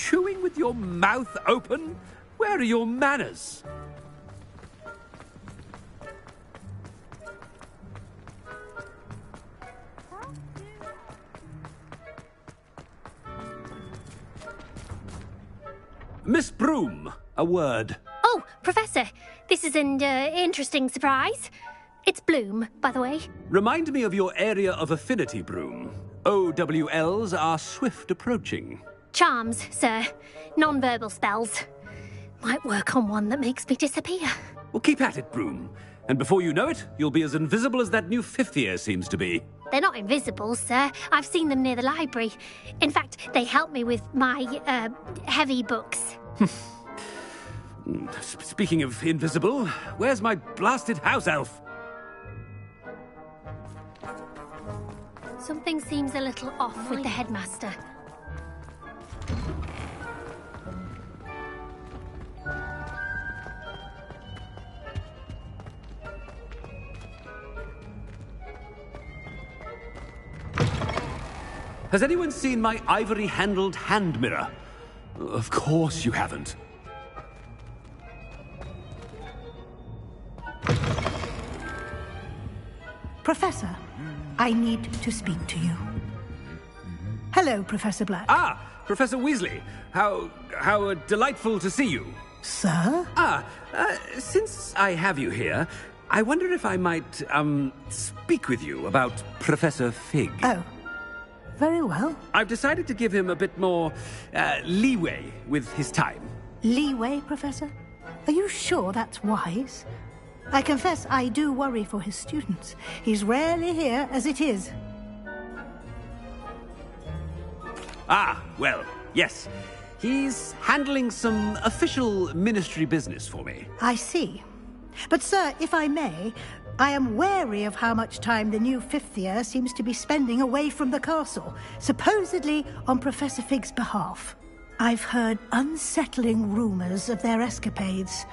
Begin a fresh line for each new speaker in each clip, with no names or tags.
chewing with your mouth open? Where are your manners? Miss Broom, a word.
Oh, Professor, this is an interesting surprise. It's Bloom, by the way.
Remind me of your area of affinity, Broom. OWLs are swift approaching.
Charms, sir. Non-verbal spells. Might work on one that makes me disappear.
Well, keep at it, Broom. And before you know it, you'll be as invisible as that new fifth year seems to be.
They're not invisible, sir. I've seen them near the library. In fact, they help me with my, heavy books.
Speaking of invisible, where's my blasted house elf?
Something seems a little off with the headmaster.
Has anyone seen my ivory-handled hand mirror? Of course you haven't.
Professor, I need to speak to you. Hello, Professor Black.
Ah, Professor Weasley. How delightful to see you.
Sir?
Since I have you here, I wonder if I might, speak with you about Professor Fig.
Oh, very well.
I've decided to give him a bit more, leeway with his time.
Leeway, Professor? Are you sure that's wise? I confess I do worry for his students. He's rarely here as it is.
Ah, well, yes. He's handling some official ministry business for me.
I see. But, sir, if I may, I am wary of how much time the new fifth year seems to be spending away from the castle, supposedly on Professor Fig's behalf. I've heard unsettling rumors of their escapades.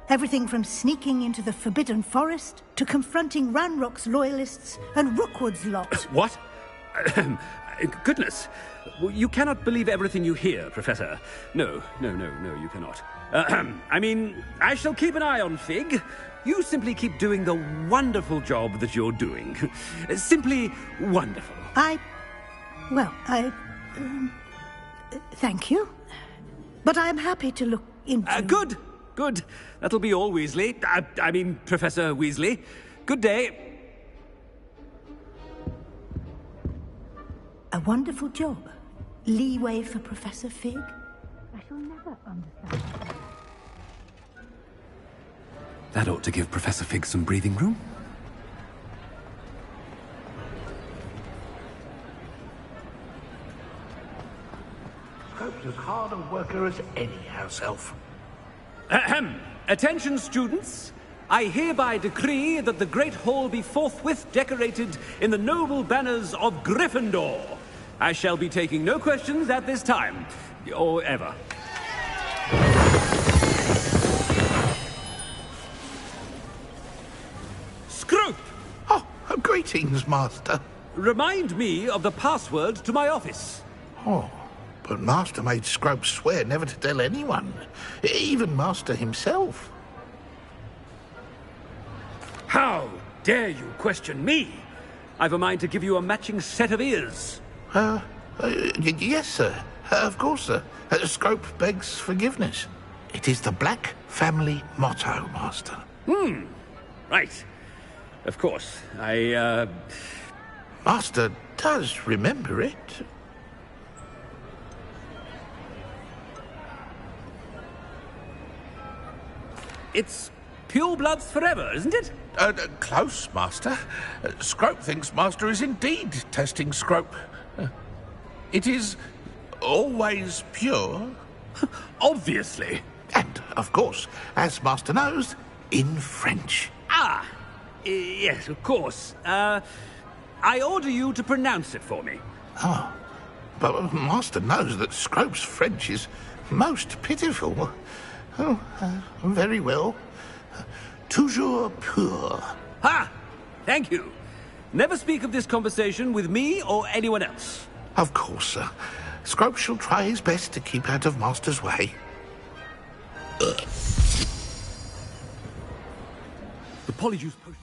Everything from sneaking into the Forbidden Forest to confronting Ranrock's loyalists and Rookwood's lot.
What? Goodness. You cannot believe everything you hear, Professor. No, you cannot. I mean, I shall keep an eye on Fig. You simply keep doing the wonderful job that you're doing. Simply wonderful.
Thank you. But I'm happy to look into...
Good. That'll be all, Weasley. I mean, Professor Weasley. Good day.
A wonderful job. Leeway for Professor Fig? I shall never understand.
That ought to give Professor Fig some breathing room.
Scrope's as hard a worker as any house elf.
Ahem. Attention, students. I hereby decree that the Great Hall be forthwith decorated in the noble banners of Gryffindor. I shall be taking no questions at this time, or ever. Scrope!
Oh, greetings, Master.
Remind me of the password to my office.
Oh, but Master made Scrope swear never to tell anyone, even Master himself.
How dare you question me? I've a mind to give you a matching set of ears.
Yes, sir. Of course, sir. Scrope begs forgiveness. It is the Black family motto, Master.
Right. Of course.
Master does remember it.
It's pure bloods forever, isn't it?
Close, Master. Scrope thinks Master is indeed testing Scrope. It is always pure.
Obviously.
And, of course, as Master knows, in French.
Yes, of course. I order you to pronounce it for me.
Oh, but Master knows that Scrope's French is most pitiful. Oh, very well. Toujours pur.
Ha! Thank you. Never speak of this conversation with me or anyone else.
Of course, sir. Scrope shall try his best to keep out of Master's way.
The Polyjuice potion.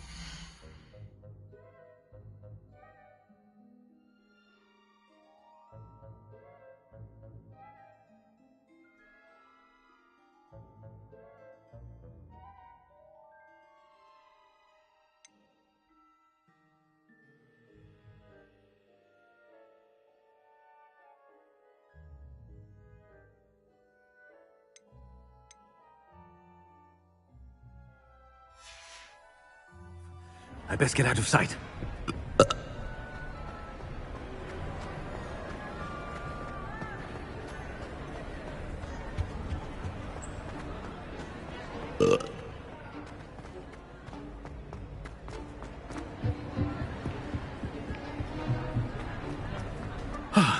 I best get out of sight.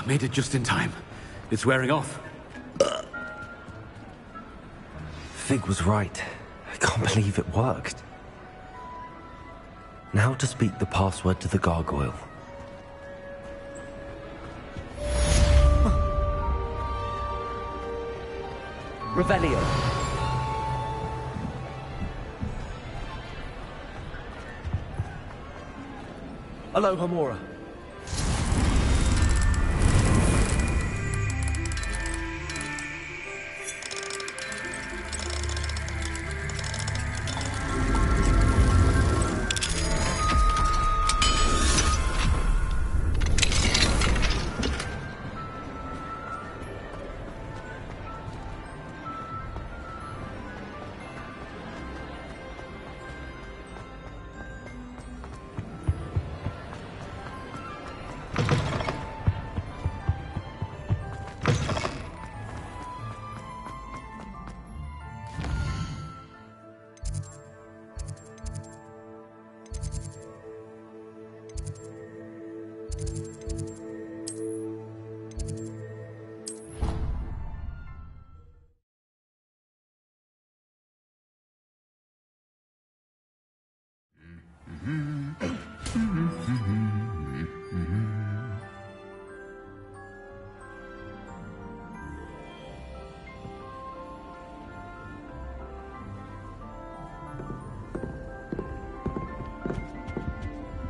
Made it just in time. It's wearing off.
Fig was right. I can't believe it worked. Now to speak the password to the gargoyle. Revelio. Alohomora.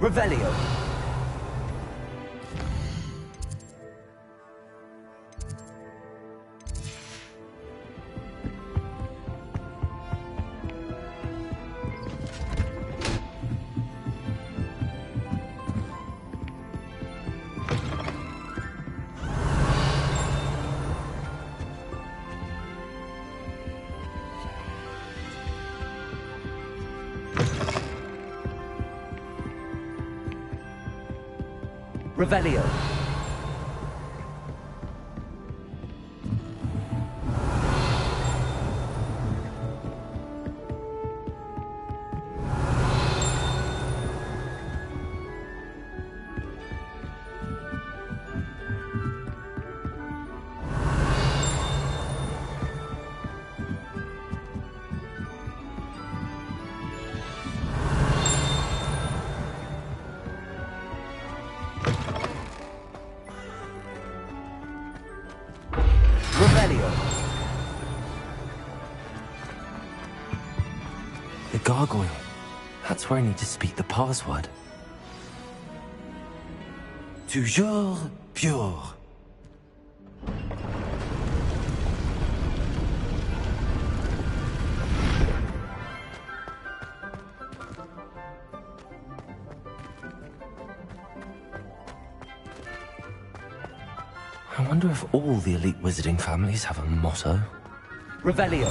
Revelio. Revelio. The gargoyle. That's where I need to speak the password. Toujours pure. I wonder if all the elite wizarding families have a motto. Revelio.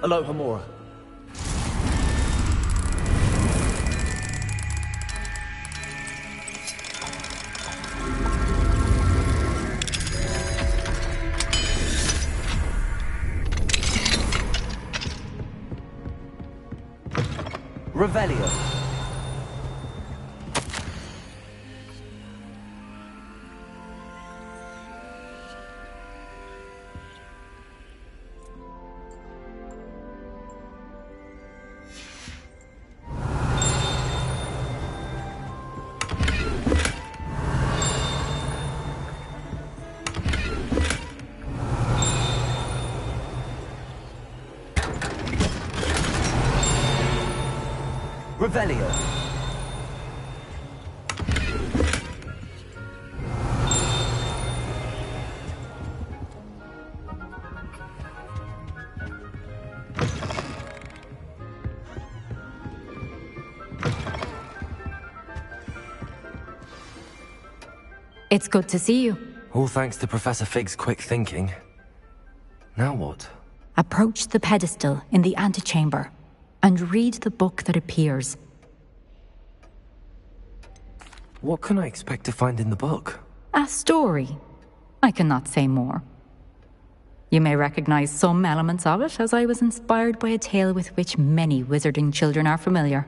Alohomora. Revelio. Revelio.
It's good to see you.
All thanks to Professor Fig's quick thinking. Now what?
Approach the pedestal in the antechamber and read the book that appears.
What can I expect to find in the book?
A story. I cannot say more. You may recognize some elements of it, as I was inspired by a tale with which many wizarding children are familiar.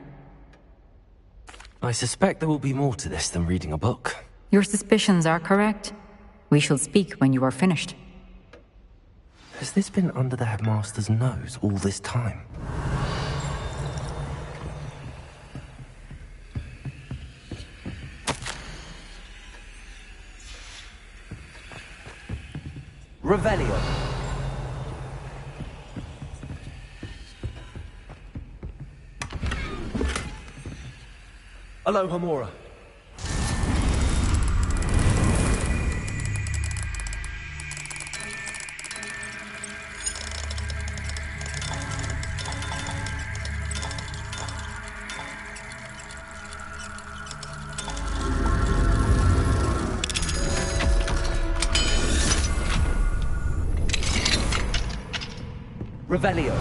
I suspect there will be more to this than reading a book.
Your suspicions are correct. We shall speak when you are finished.
Has this been under the headmaster's nose all this time? Revelio. Alohomora. Revelio.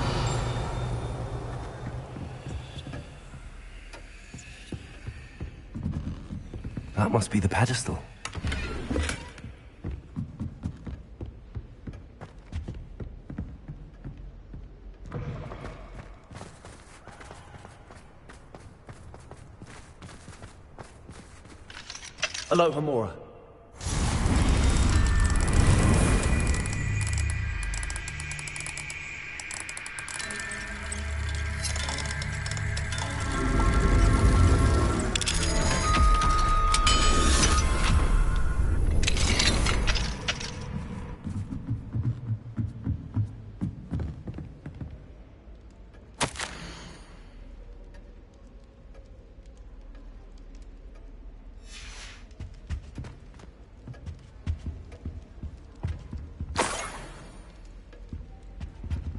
That must be the pedestal. Alohomora.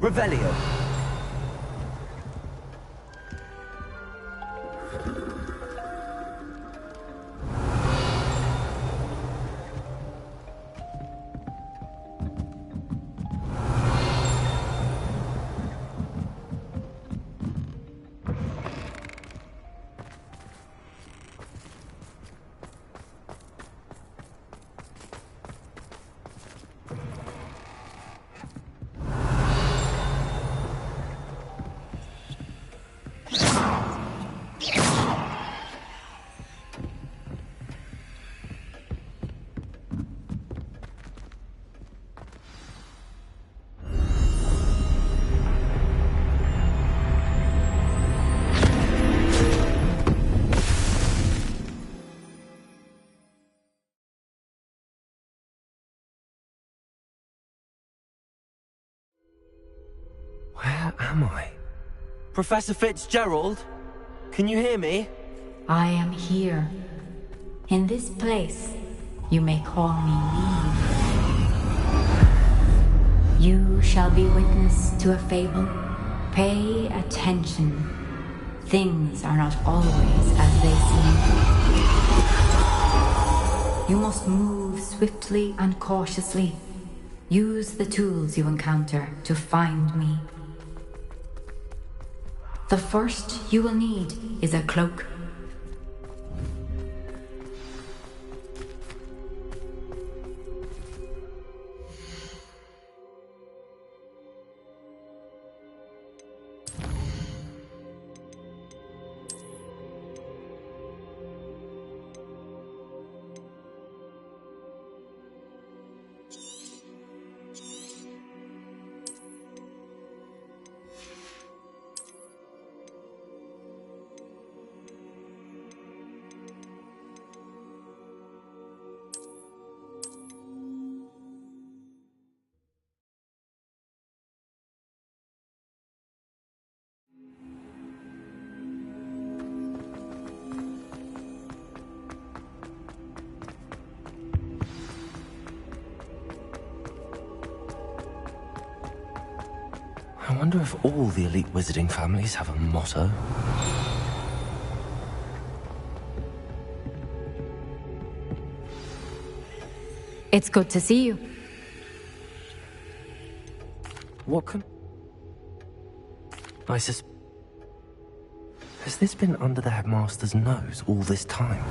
Revelio. Where am I? Professor Fitzgerald? Can you hear me?
I am here. In this place, you may call me Neve. You shall be witness to a fable. Pay attention. Things are not always as they seem. You must move swiftly and cautiously. Use the tools you encounter to find me. The first you will need is a cloak.
wonder if all the elite wizarding families have a motto.
It's good to see you.
What can... Has this been under the headmaster's nose all this time?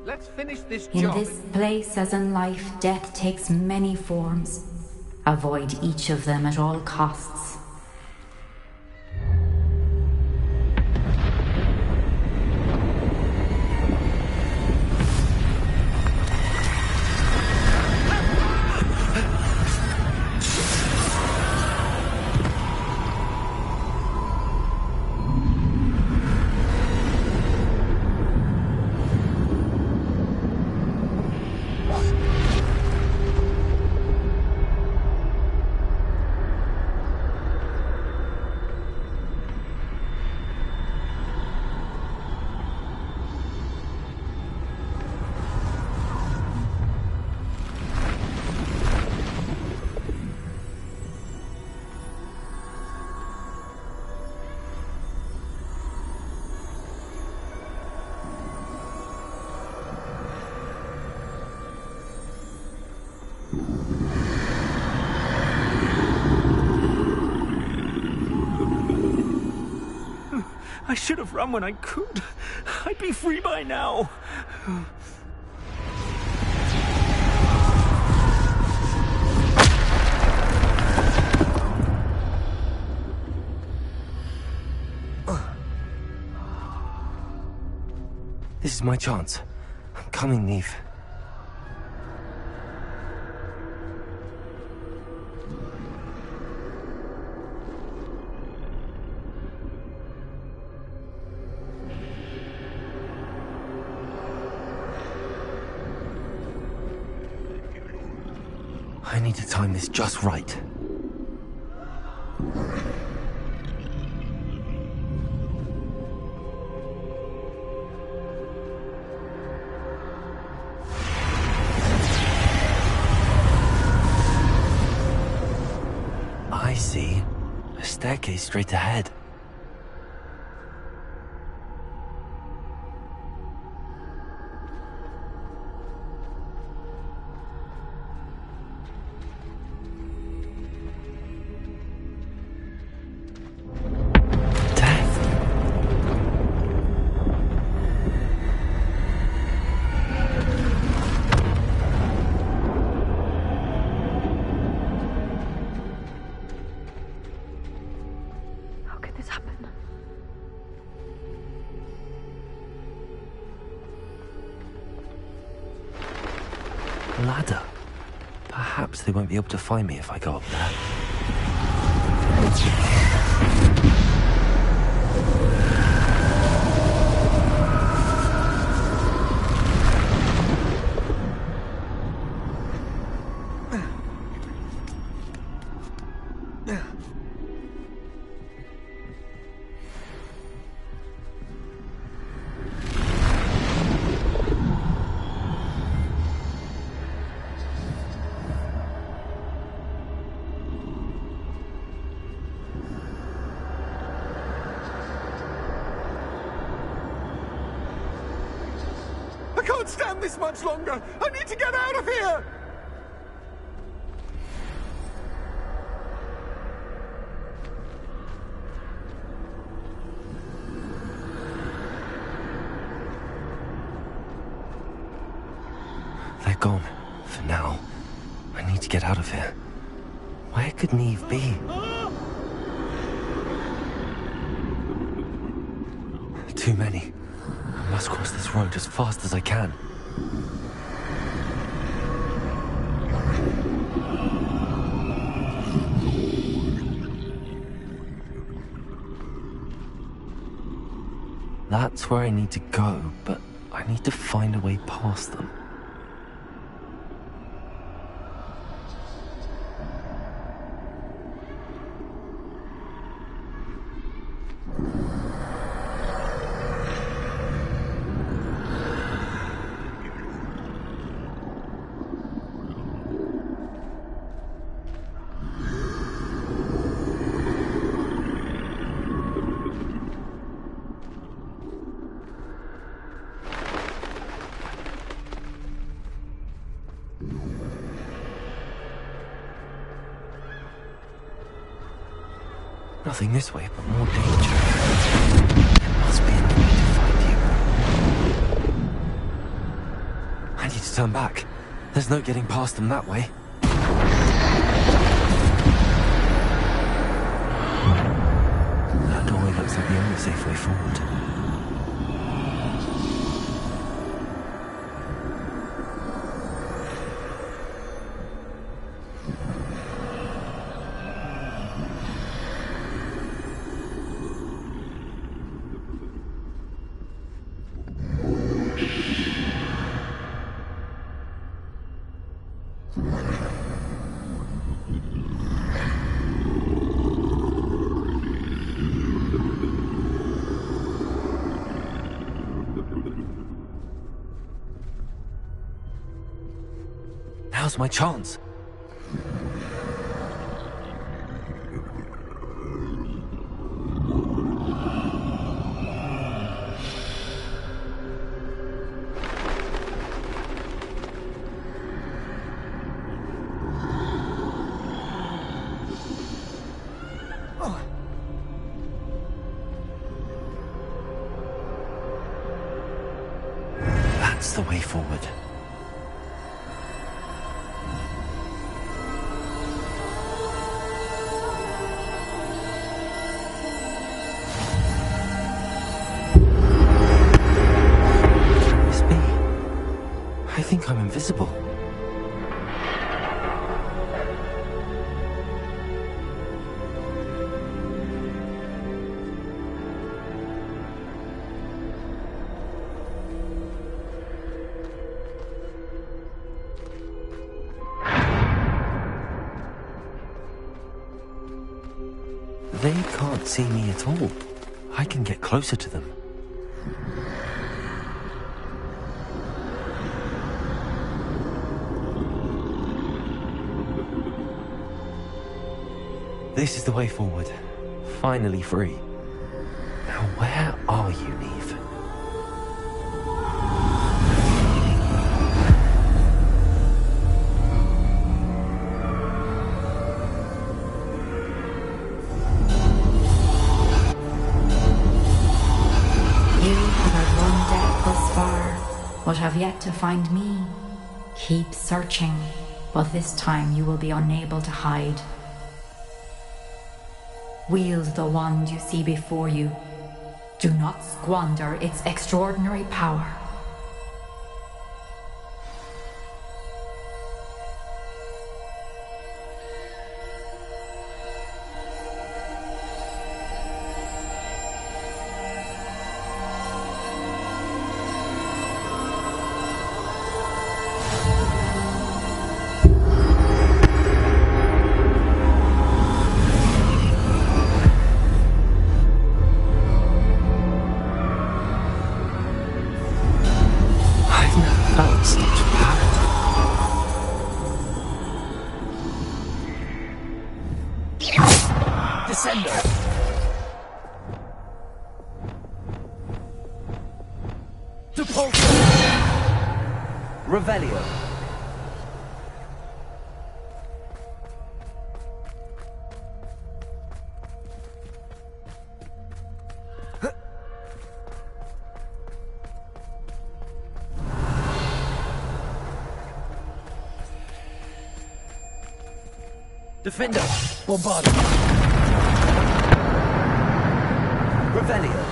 Let's finish this
In
job.
this place, as in life, death takes many forms. Avoid each of them at all costs.
I should have run when I could. I'd be free by now.
This is my chance. I'm coming, Neve. I need to time this just right. I see. A staircase straight ahead. Ladder. Perhaps they won't be able to find me if I go up there.
I can't stand this much longer. I need to get out of here.
They're gone. For now. I need to get out of here. Where could Neve be? Too many. I must cross this road as fast as I can. That's where I need to go, but I need to find a way past them. Nothing this way, but more danger. There must be a way to find you. I need to turn back. There's no getting past them that way. That doorway looks like the only safe way forward. Now's my chance. That's the way forward. I think I'm invisible. They can't see me at all. I can get closer to them. This is the way forward. Finally free. Now where are you, Neve?
You have had one death thus far, but have yet to find me. Keep searching, but this time you will be unable to hide. Wield the wand you see before you. Do not squander its extraordinary power.
Revelio. Defender. Bombardier. Revelio.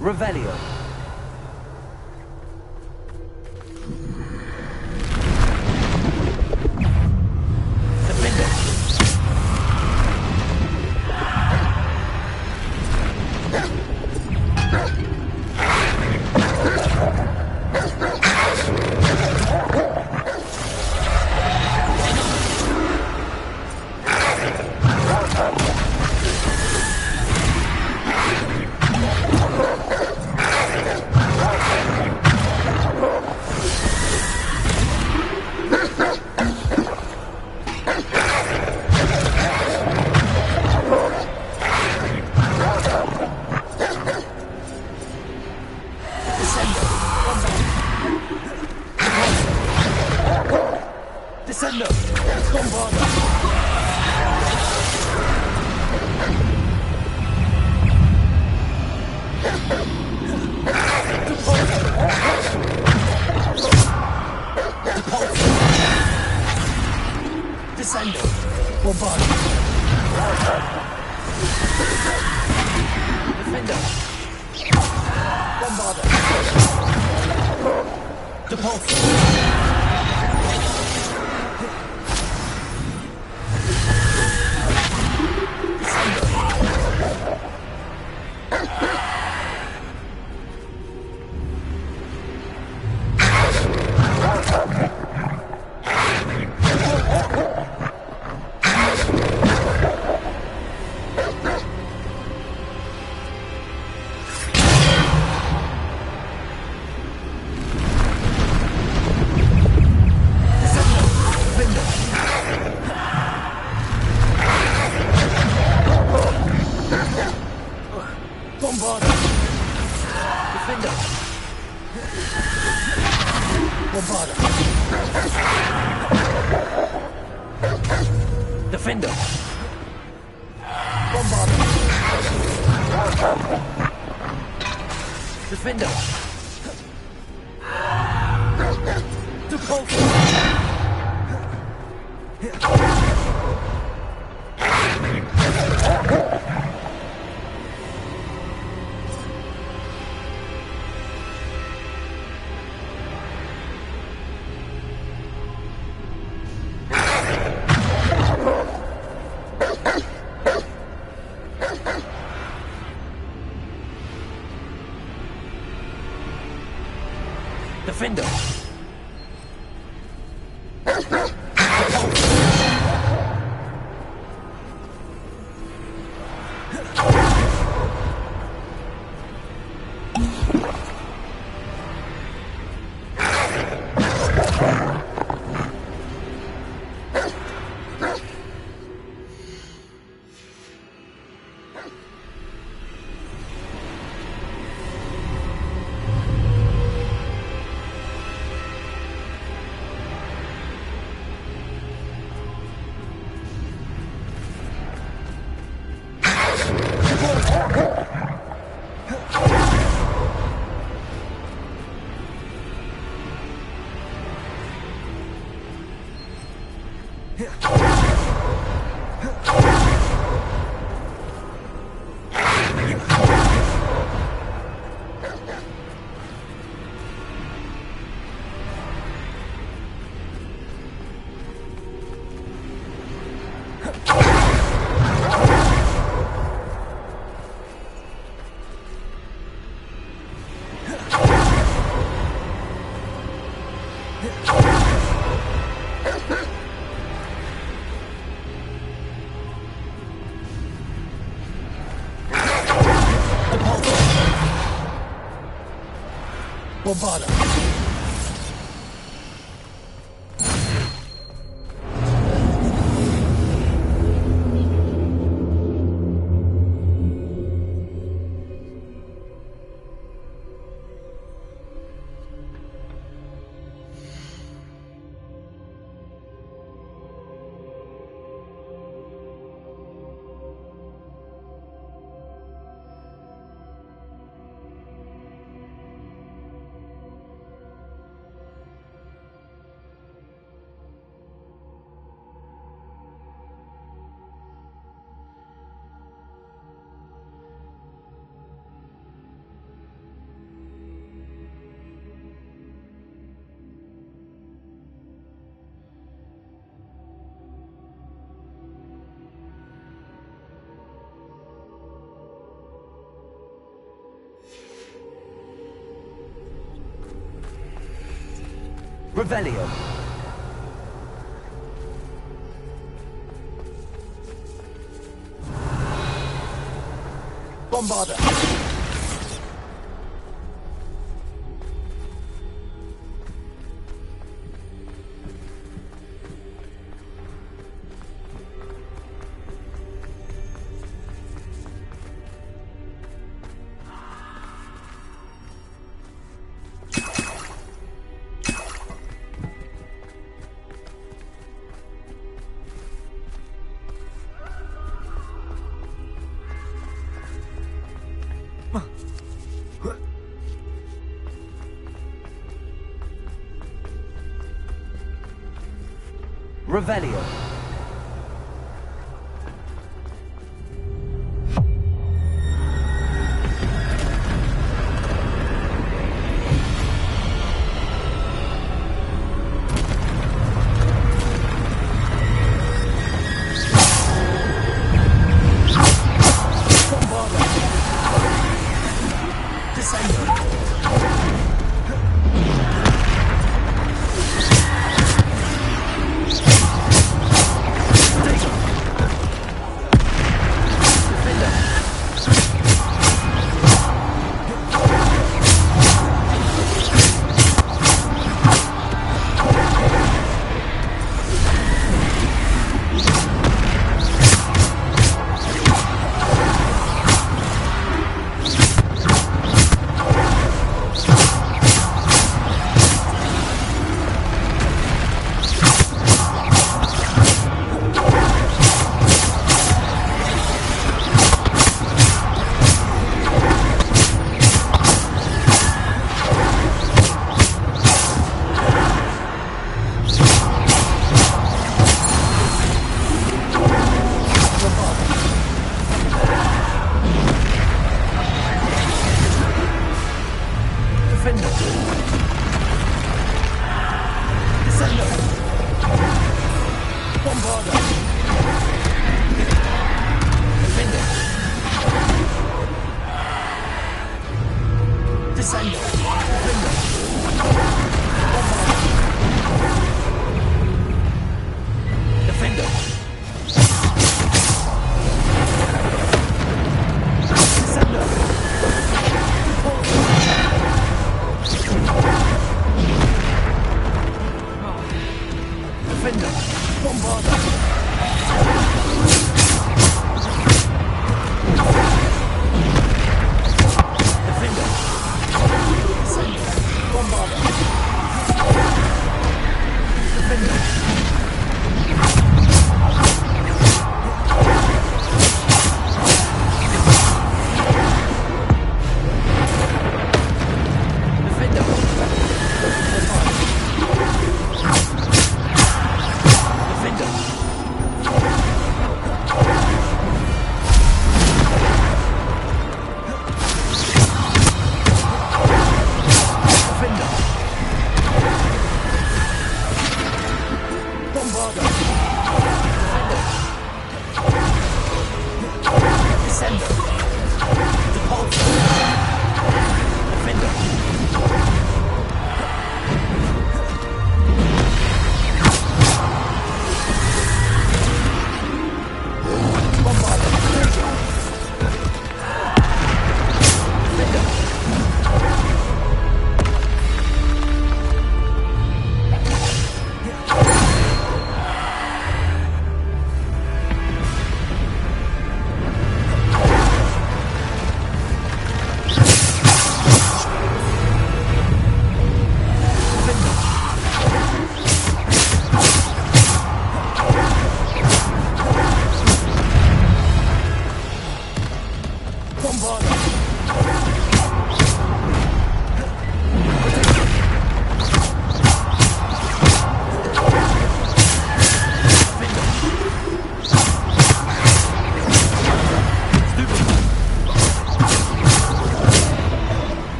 Revelio.
Descendo! Bombarda! Descendo! Bombarda! Defender! Bombarda! Depulse! Bombarda! Defender! Bombarda! Defender! Bombarda! Defender! Depulse! Defender! Bombarda!
Revelio.
Bombarda.
Revelio.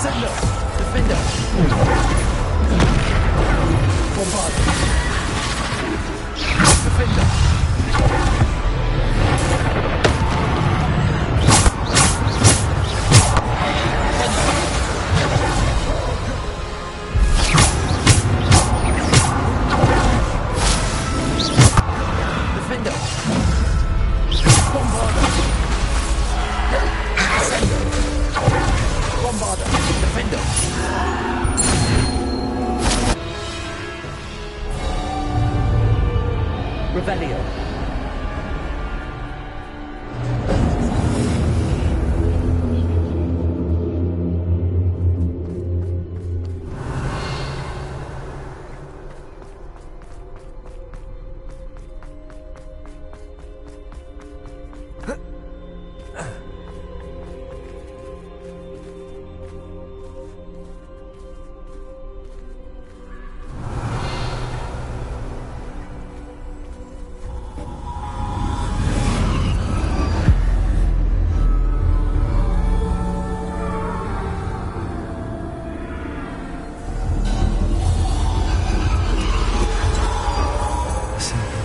Ascendo! Defendo! Bombarda! Defendo! Defendo! Bombarda! Ascendo! Bombarda! Defendo! Revelio.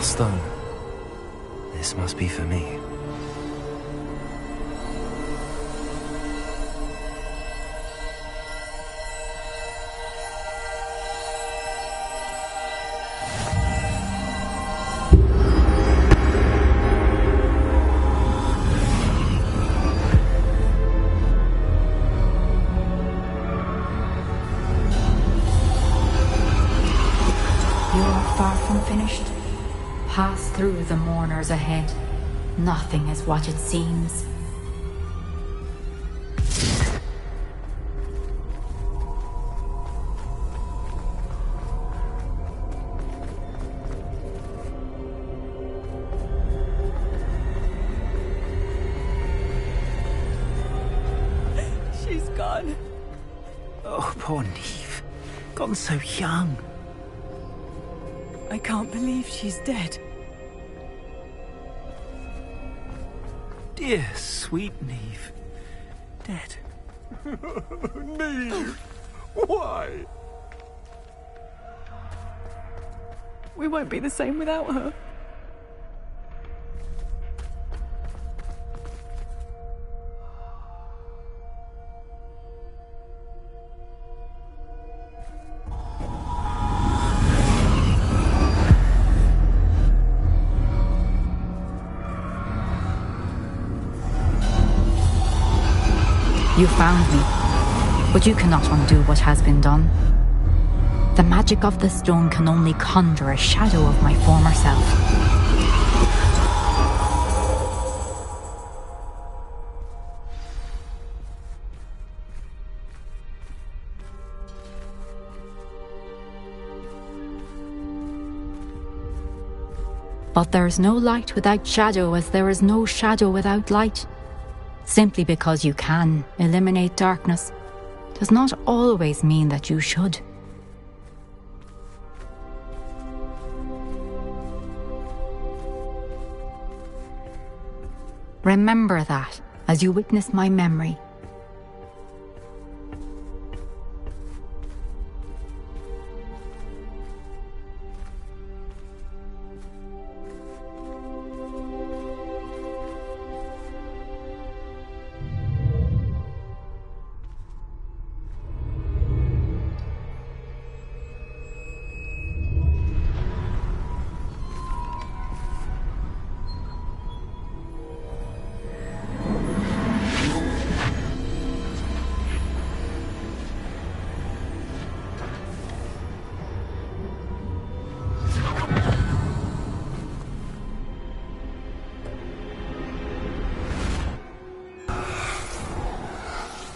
Stone. This must be for me.
You're far from finished. Pass through the mourners ahead. Nothing is what it seems.
She's gone.
Oh, poor Neve. Gone so young.
I can't believe she's dead.
Dear, sweet Neve. Dead.
Neve! Why?
We won't be the same without her.
You found me, but you cannot undo what has been done. The magic of the stone can only conjure a shadow of my former self. But there is no light without shadow, as there is no shadow without light. Simply because you can eliminate darkness does not always mean that you should. Remember that as you witness my memory.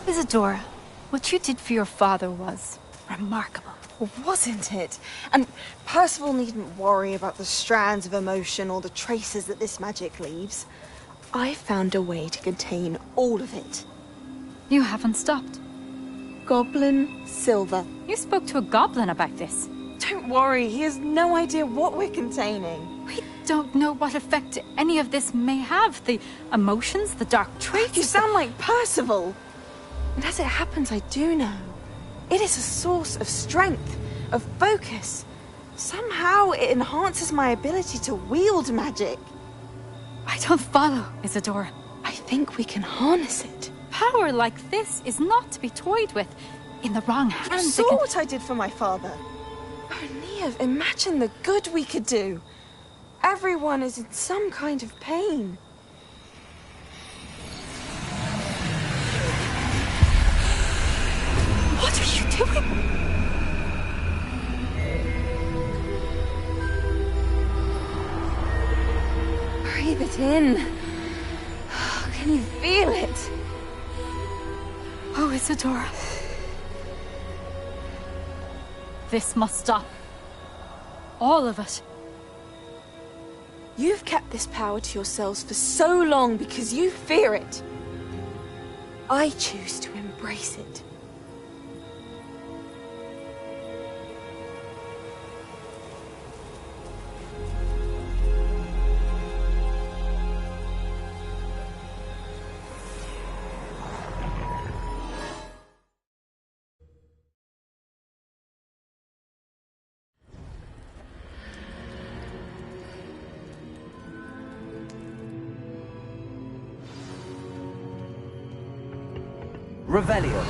Isadora, what you did for your father was remarkable.
Well, wasn't it? And Percival needn't worry about the strands of emotion or the traces that this magic leaves. I found a way to contain all of it.
You haven't stopped.
Goblin Silver.
You spoke to a goblin about this.
Don't worry, he has no idea what we're containing.
We don't know what effect any of this may have. The emotions, the dark traits.
You sound like Percival. And as it happens, I do know. It is a source of strength, of focus. Somehow it enhances my ability to wield magic.
I don't follow, Isadora.
I think we can harness it.
Power like this is not to be toyed with. In the wrong
You
hands,
saw what I did for my father. Oh, Neve, imagine the good we could do. Everyone is in some kind of pain.
What are you doing?
Breathe it in. Can you feel it?
Oh, Isadora. This must stop. All of it.
You've kept this power to yourselves for so long because you fear it. I choose to embrace it.
Revelio.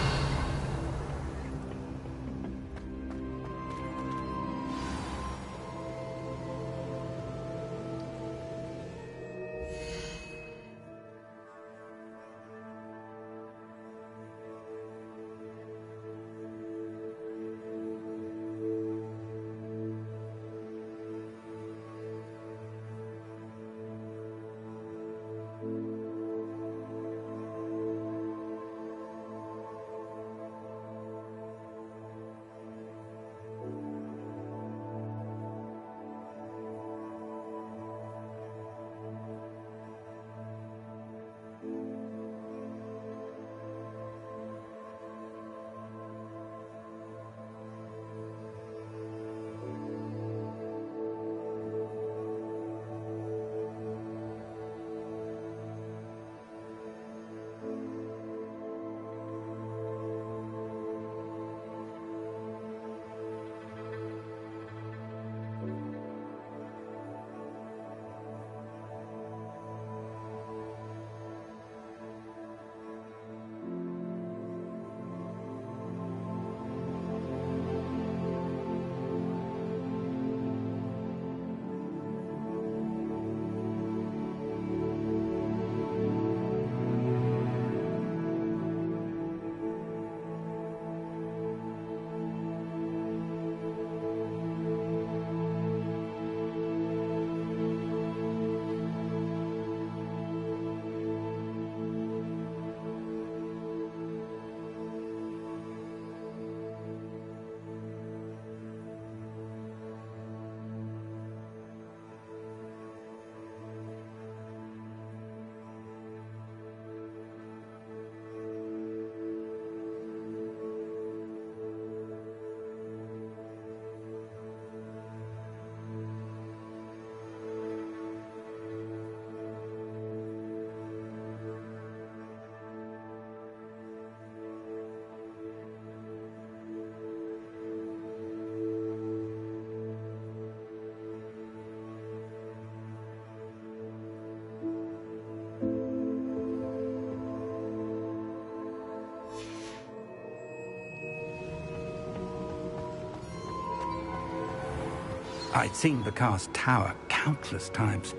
I'd seen Bakar's tower countless times.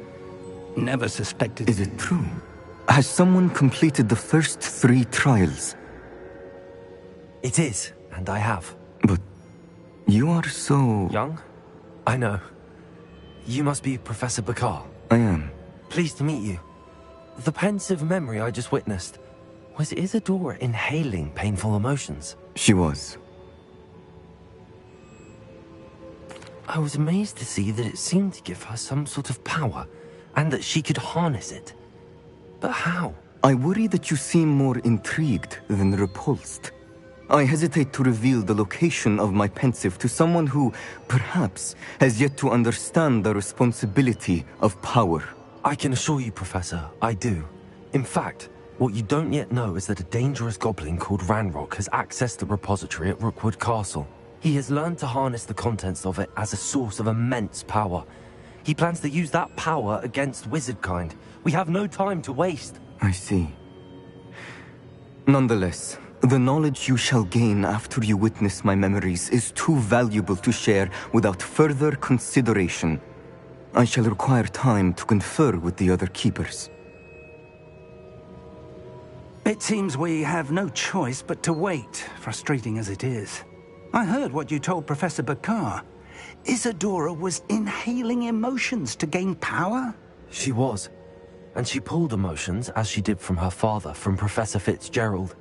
Never suspected...
Is it true? Has someone completed the first 3 trials?
It is, and I have.
But you are so...
young? I know. You must be Professor Bakar.
I am.
Pleased to meet you. The pensive memory I just witnessed, was Isadora inhaling painful emotions?
She was.
I was amazed to see that it seemed to give her some sort of power, and that she could harness it. But how?
I worry that you seem more intrigued than repulsed. I hesitate to reveal the location of my pensive to someone who, perhaps, has yet to understand the responsibility of power.
I can assure you, Professor, I do. In fact, What you don't yet know is that a dangerous goblin called Ranrock has accessed the repository at Rookwood Castle. He has learned to harness the contents of it as a source of immense power. He plans to use that power against wizardkind. We have no time to waste.
I see. Nonetheless, the knowledge you shall gain after you witness my memories is too valuable to share without further consideration. I shall require time to confer with the other keepers.
It seems we have no choice but to wait, frustrating as it is. I heard what you told Professor Bakar. Isadora was inhaling emotions to gain power?
She was. And she pulled emotions, as she did from her father, from Professor Fitzgerald,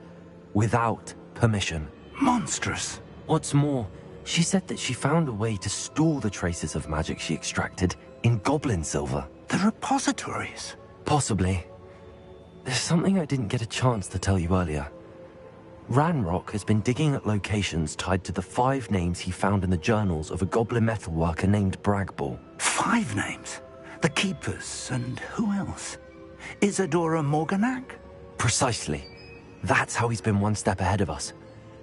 without permission.
Monstrous.
What's more, she said that she found a way to store the traces of magic she extracted in goblin silver.
The repositories?
Possibly. There's something I didn't get a chance to tell you earlier. Ranrock has been digging at locations tied to the 5 names he found in the journals of a goblin metalworker named Bragball.
5 names? The Keepers, and who else? Isadora Morganac?
Precisely. That's how he's been one step ahead of us.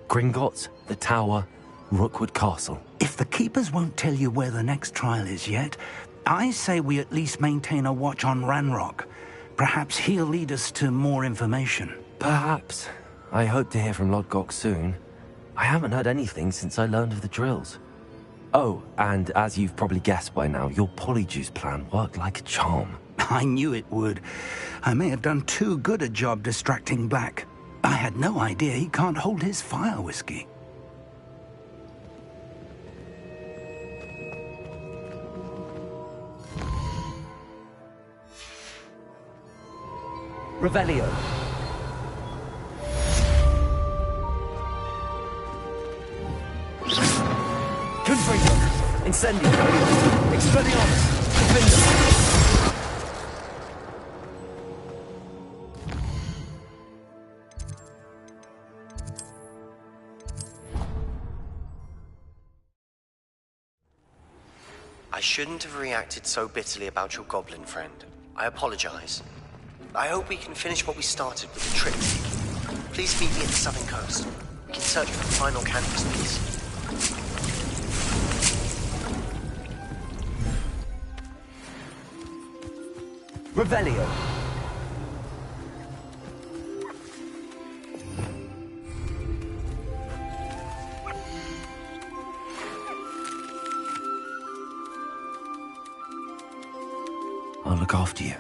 Gringotts, the Tower, Rookwood Castle.
If the Keepers won't tell you where the next trial is yet, I say we at least maintain a watch on Ranrock. Perhaps he'll lead us to more information.
Perhaps. I hope to hear from Lodgok soon. I haven't heard anything since I learned of the drills. Oh, and as you've probably guessed by now, your Polyjuice plan worked like a charm.
I knew it would. I may have done too good a job distracting Black. I had no idea he can't hold his fire whiskey.
Revelio. Confringo. Incendio. Expelliarmus. Defender.
I shouldn't have reacted so bitterly about your goblin friend. I apologize. I hope we can finish what we started with the trip. Please meet me at the southern coast. We can search for the final canvas piece.
Revelio.
I'll look after you.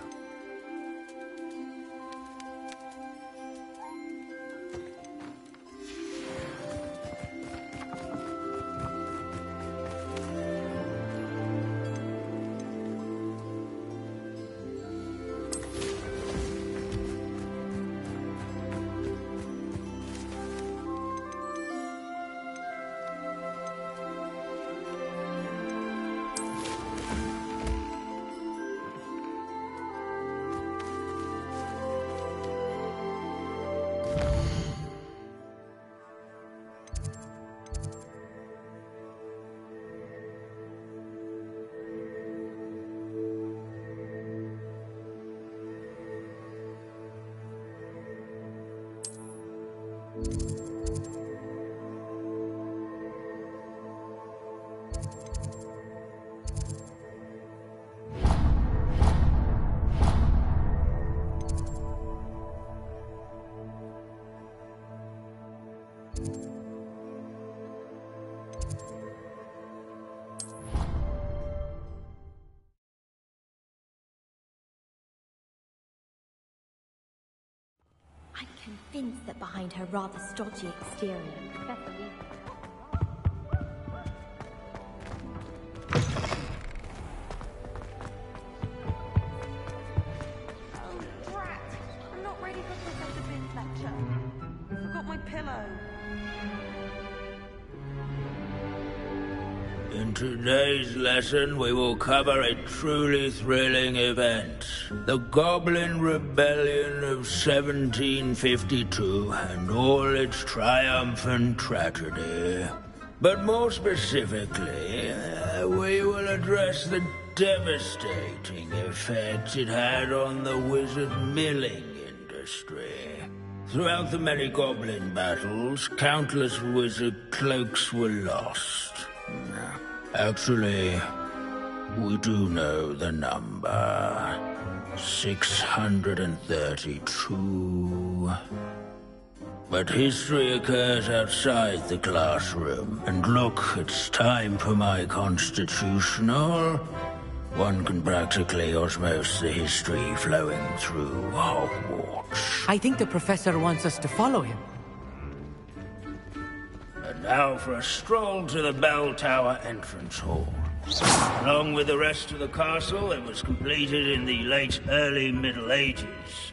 I'm convinced that behind her rather stodgy exterior, Professor Lee...
Oh, brat! I'm not ready for Professor Finn's lecture. Forgot my pillow.
In today's lesson, we will cover a truly thrilling event. The Goblin Rebellion of 1752 and all its triumphant tragedy. But more specifically, we will address the devastating effects it had on the wizard milling industry. history. Throughout the many goblin battles, countless wizard cloaks were lost. Actually, we do know the number. 632. But history occurs outside the classroom. And look, it's time for my constitutional. One can practically osmose the history flowing through Hogwarts.
I think the professor wants us to follow him.
And now for a stroll to the Bell Tower entrance hall. Along with the rest of the castle, it was completed in the late early Middle Ages.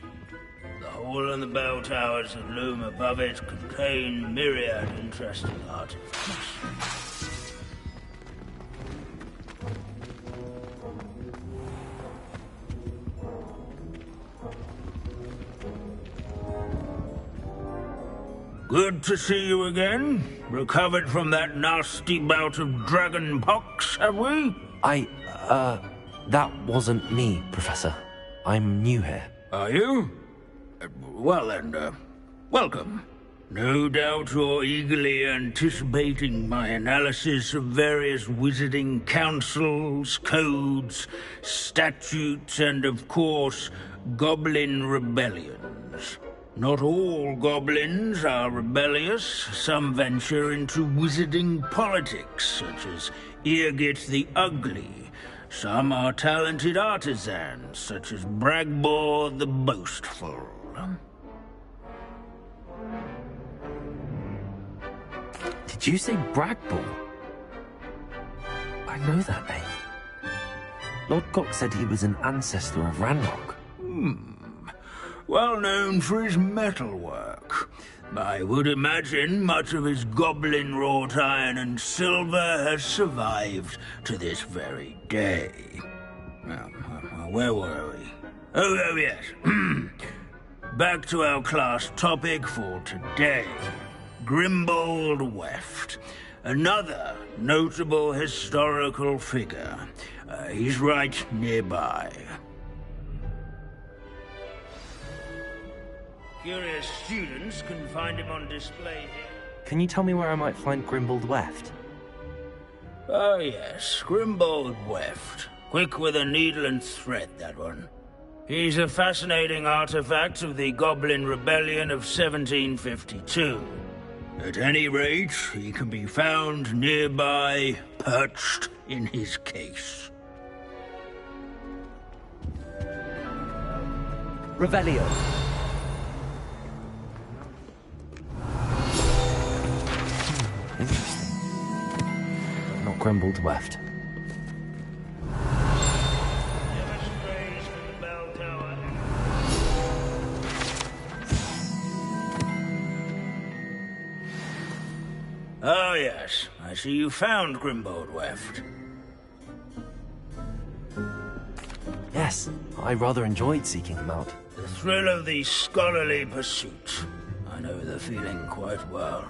The hall and the bell towers that loom above it contain myriad interesting artifacts. Good to see you again. Recovered from that nasty bout of dragon pox, have we?
That wasn't me, Professor. I'm new here.
Are you? Well then, welcome. No doubt you're eagerly anticipating my analysis of various wizarding councils, codes, statutes, and of course, goblin rebellions. Not all goblins are rebellious. Some venture into wizarding politics, such as Irgit the Ugly. Some are talented artisans, such as Bragbor the Boastful.
Did you say Bragbor? I know that name. Lord Gok said he was an ancestor of Ranrock.
Well known for his metalwork. I would imagine much of his goblin-wrought iron and silver has survived to this very day. Where were we? Oh yes. Back to our class topic for today. Grimbold Weft. Another notable historical figure. He's right nearby. Curious students can find him on display here.
Can you tell me where I might find Grimbold Weft?
Oh yes, Grimbold Weft. Quick with a needle and thread, that one. He's a fascinating artifact of the Goblin Rebellion of 1752. At any rate, he can be found nearby, perched in his case.
Revelio.
Interesting. Not Grimbold Weft.
Oh yes, I see you found Grimbold Weft.
Yes, I rather enjoyed seeking him out.
The thrill of the scholarly pursuit. I know the feeling quite well.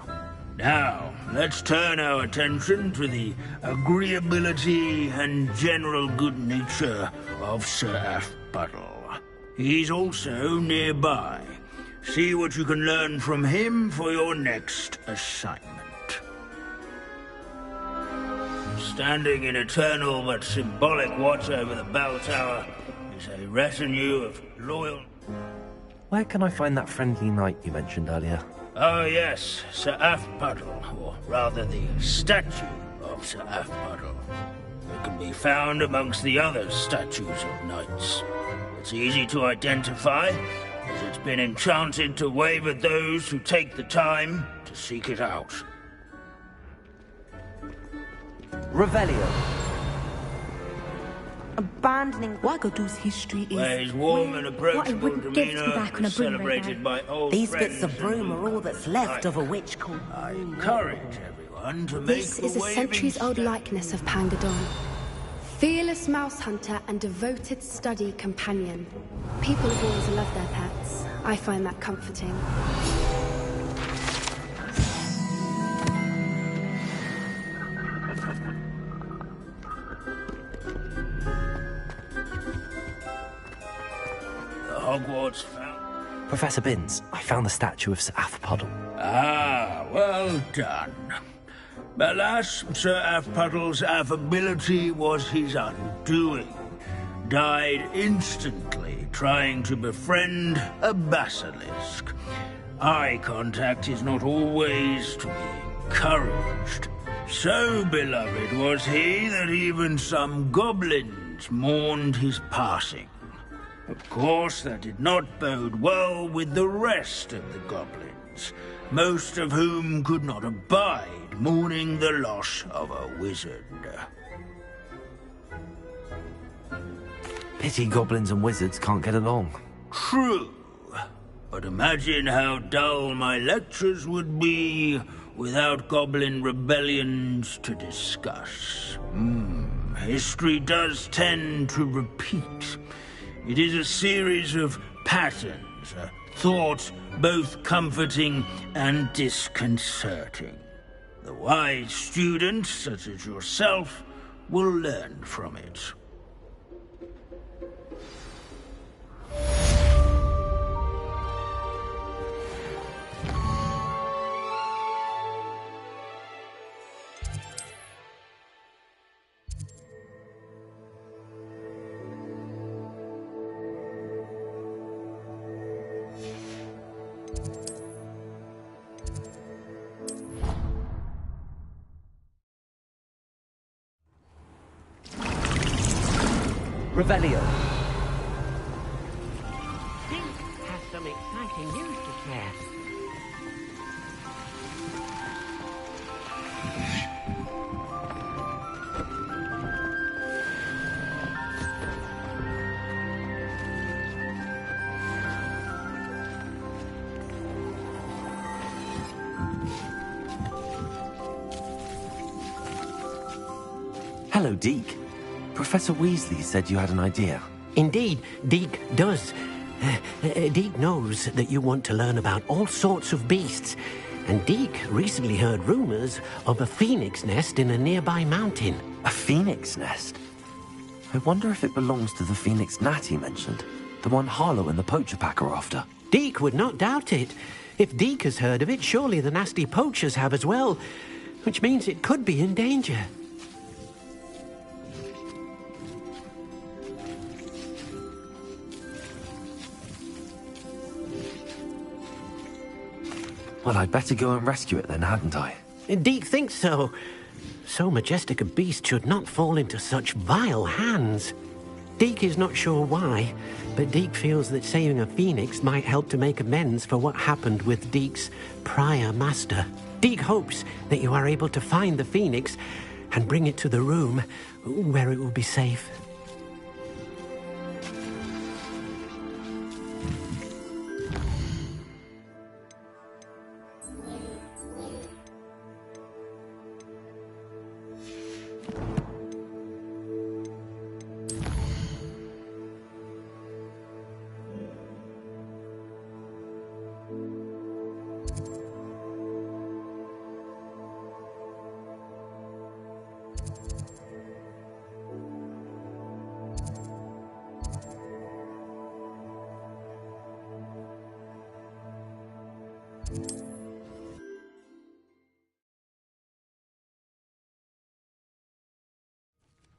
Now, let's turn our attention to the agreeability and general good nature of Sir Aphbuttle. He's also nearby. See what you can learn from him for your next assignment. Standing in eternal but symbolic watch over the bell tower is a retinue of loyal...
Where can I find that friendly knight you mentioned earlier?
Oh yes, Sir Aphbuttle, or rather the statue of Sir Aphbuttle. It can be found amongst the other statues of knights. It's easy to identify, as it's been enchanted to wave at those who take the time to seek it out.
Revelio.
Abandoning Wagadu's history is...
Where his warm and approachable demeanor is celebrated by old
These
friends
bits of broom are all that's left of a witch called...
I encourage everyone to make
This
the
is a
waving
centuries-old likeness of Pangadon. Fearless mouse hunter and devoted study companion. People have always loved their pets. I find that comforting.
Hogwarts found.
Professor Binns, I found the statue of Sir Athpodle.
Ah, well done. Alas, Sir Athpodle's affability was his undoing. Died instantly trying to befriend a basilisk. Eye contact is not always to be encouraged. So beloved was he that even some goblins mourned his passing. Of course, that did not bode well with the rest of the goblins, most of whom could not abide mourning the loss of a wizard.
Pity goblins and wizards can't get along.
True. But imagine how dull my lectures would be without goblin rebellions to discuss. History does tend to repeat. It is a series of patterns, a thought both comforting and disconcerting. The wise student, such as yourself, will learn from it.
Revelio.
Dink has some exciting news to share.
Hello, Deke. Professor Weasley said you had an idea.
Indeed, Deke does. Deke knows that you want to learn about all sorts of beasts, and Deke recently heard rumors of a phoenix nest in a nearby mountain.
A phoenix nest? I wonder if it belongs to the phoenix gnat he mentioned, the one Harlow and the poacher pack are after.
Deke would not doubt it. If Deke has heard of it, surely the nasty poachers have as well, which means it could be in danger.
Well, I'd better go and rescue it then, hadn't I?
Deke thinks so. So majestic a beast should not fall into such vile hands. Deke is not sure why, but Deke feels that saving a phoenix might help to make amends for what happened with Deke's prior master. Deke hopes that you are able to find the phoenix and bring it to the room where it will be safe.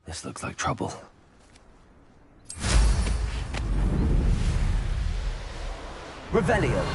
This looks like trouble.
Revelio.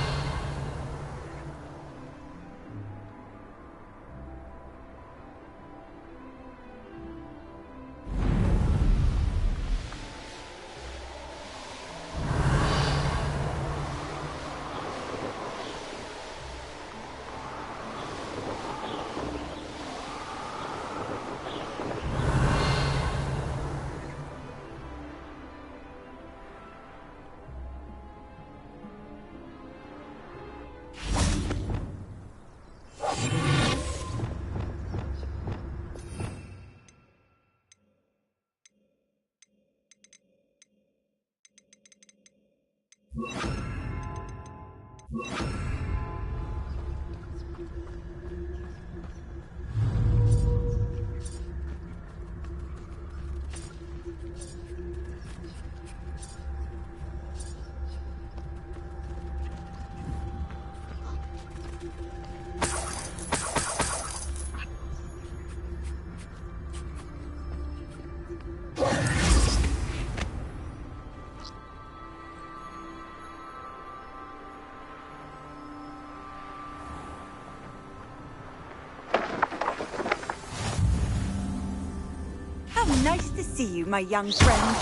Nice to see you, my young friend.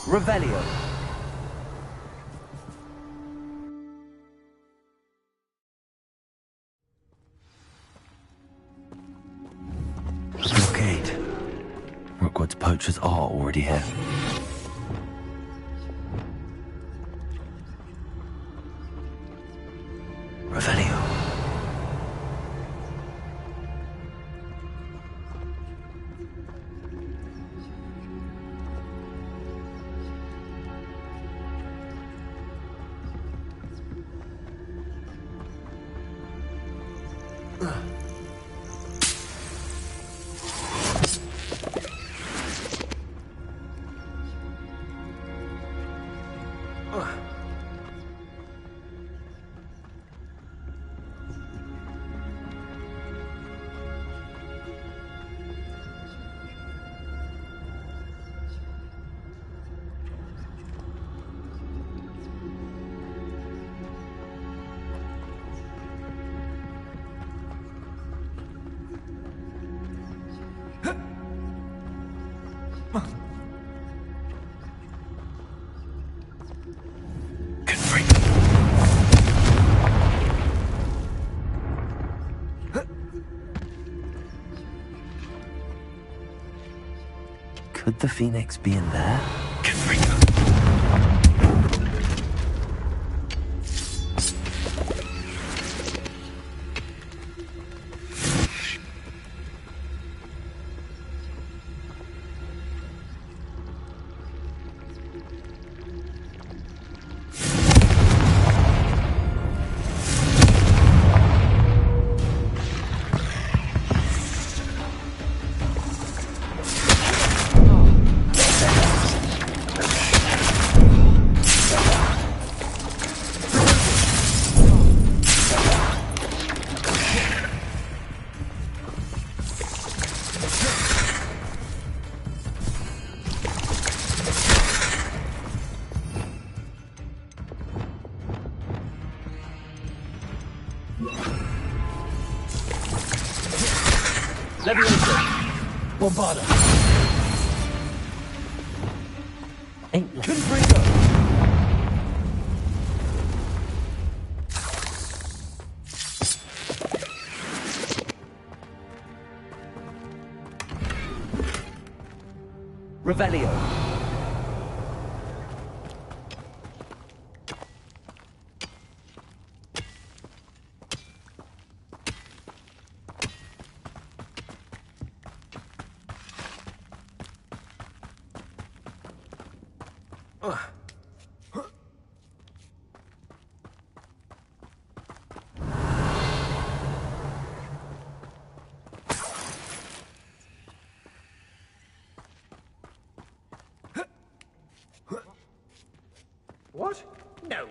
Revelio.
Blockade. Rookwood's poachers are already here. Revelio. Could the Phoenix be in there?
Bombarda.
Ain't no...
Confringo. Revelio.
What? No.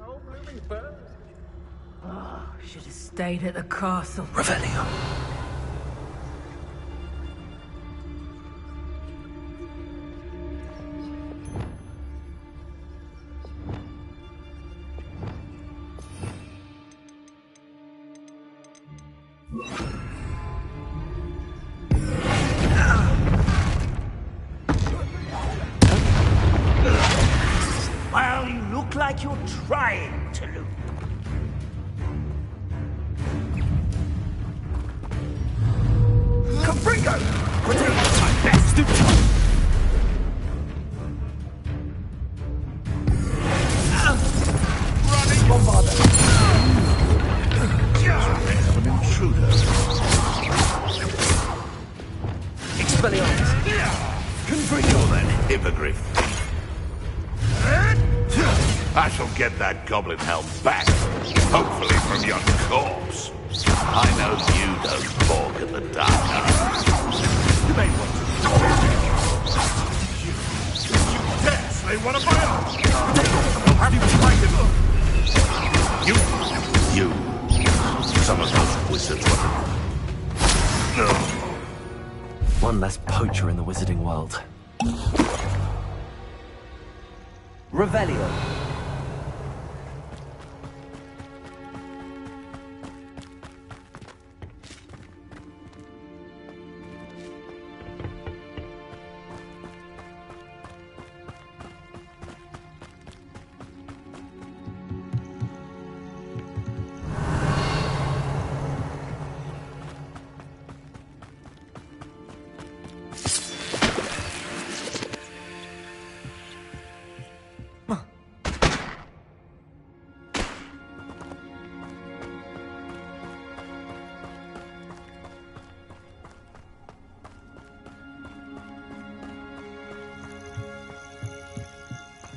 Oh, blooming bird.
Oh, should have stayed at the castle.
Revelio.
Well, you look like you're trying to look. Confringo! Return my best! Running!
Bombarda! An intruder.
Expelliarmus.
Confringo then, hippogriff. I shall get that goblin helm back, hopefully from your corpse. I know you don't balk at the dark arts. You may want to... You dare slay one of my own! I'll have you fight him! You... Some of those wizards were... No.
One less poacher in the wizarding world.
Revelio.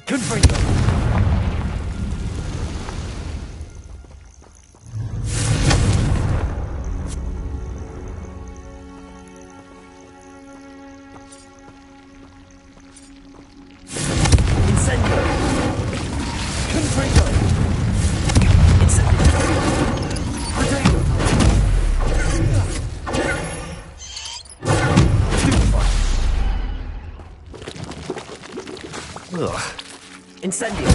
Confringo! Incendio!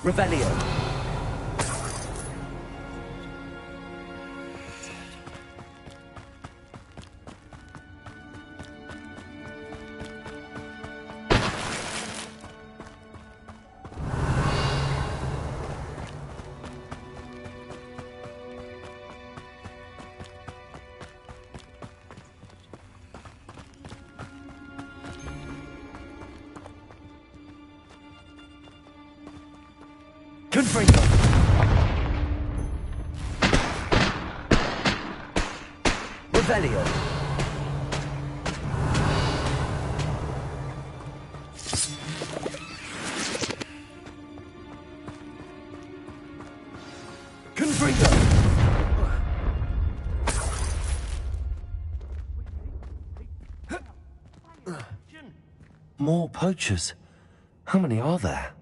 Revelio. Confringo! Revelio! Confringo!
More poachers. How many are there?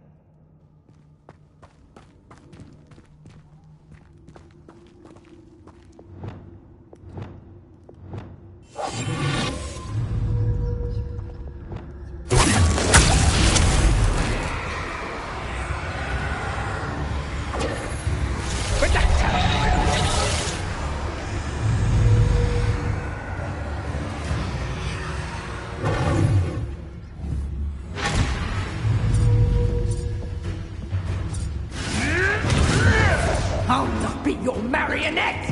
I'll not be your marionette!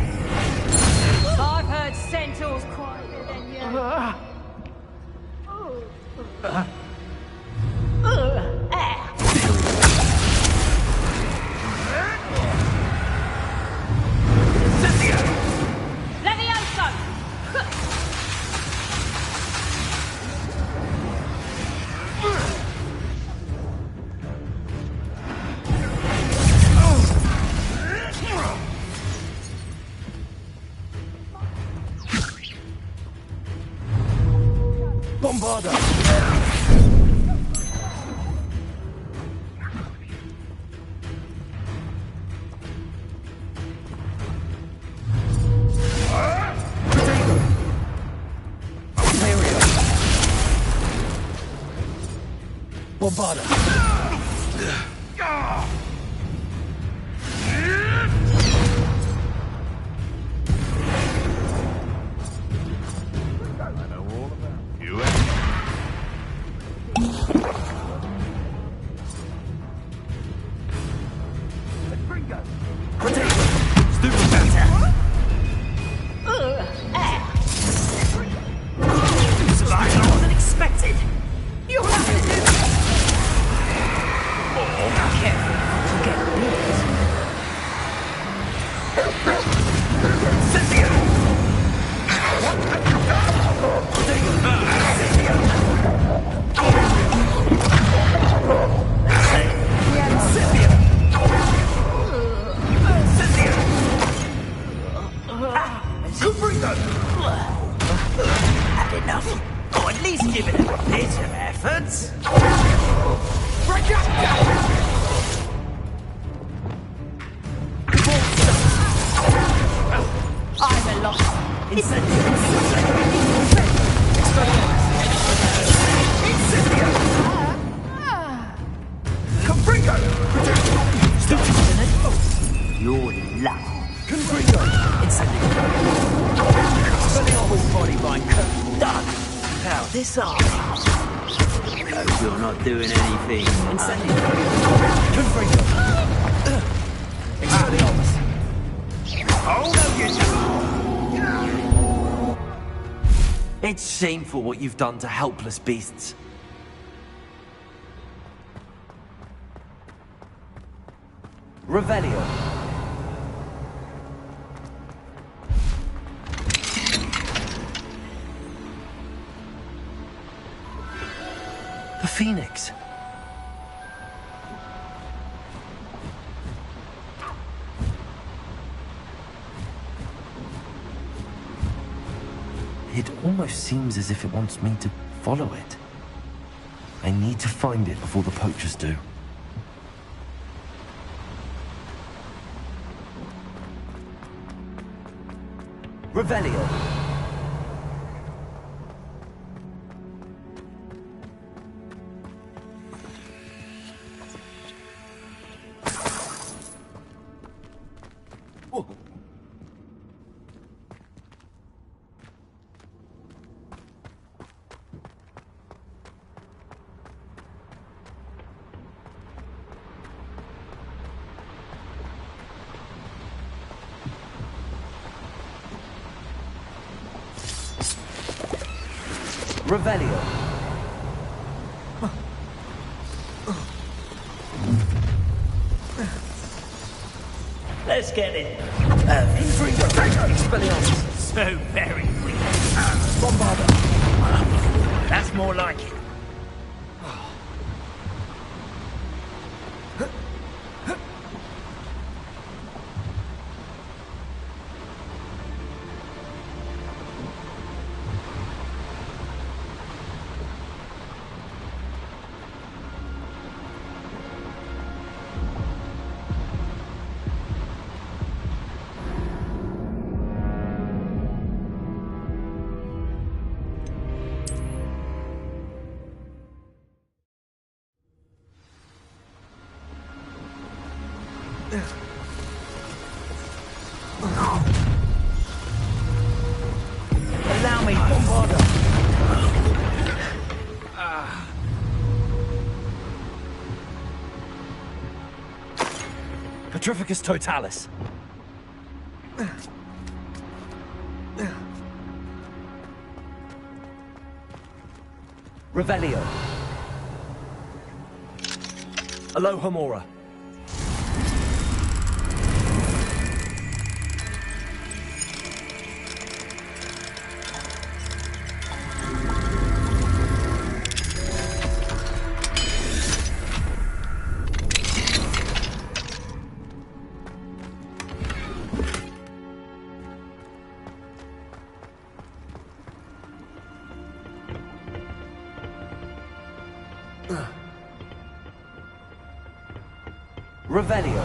I've heard centaurs quieter than you.
Bombarda! Bombarda!
Your luck. Confringo! Incendio! Spelling on with body by Kurt. Done! Now, this arm. Hope you're not doing anything. Incendio! Confringo!
It's shameful what you've done to helpless beasts. Revelio. The Phoenix. It almost seems as if it wants me to follow it. I need to find it before the poachers do. Revelio. Revelio.
Let's get it.
Expelliarmus.
So very quick. Bombarda. That's more like it. Allow me, Bombarda.
Petrificus Totalis. Revelio. Alohomora. Revelio.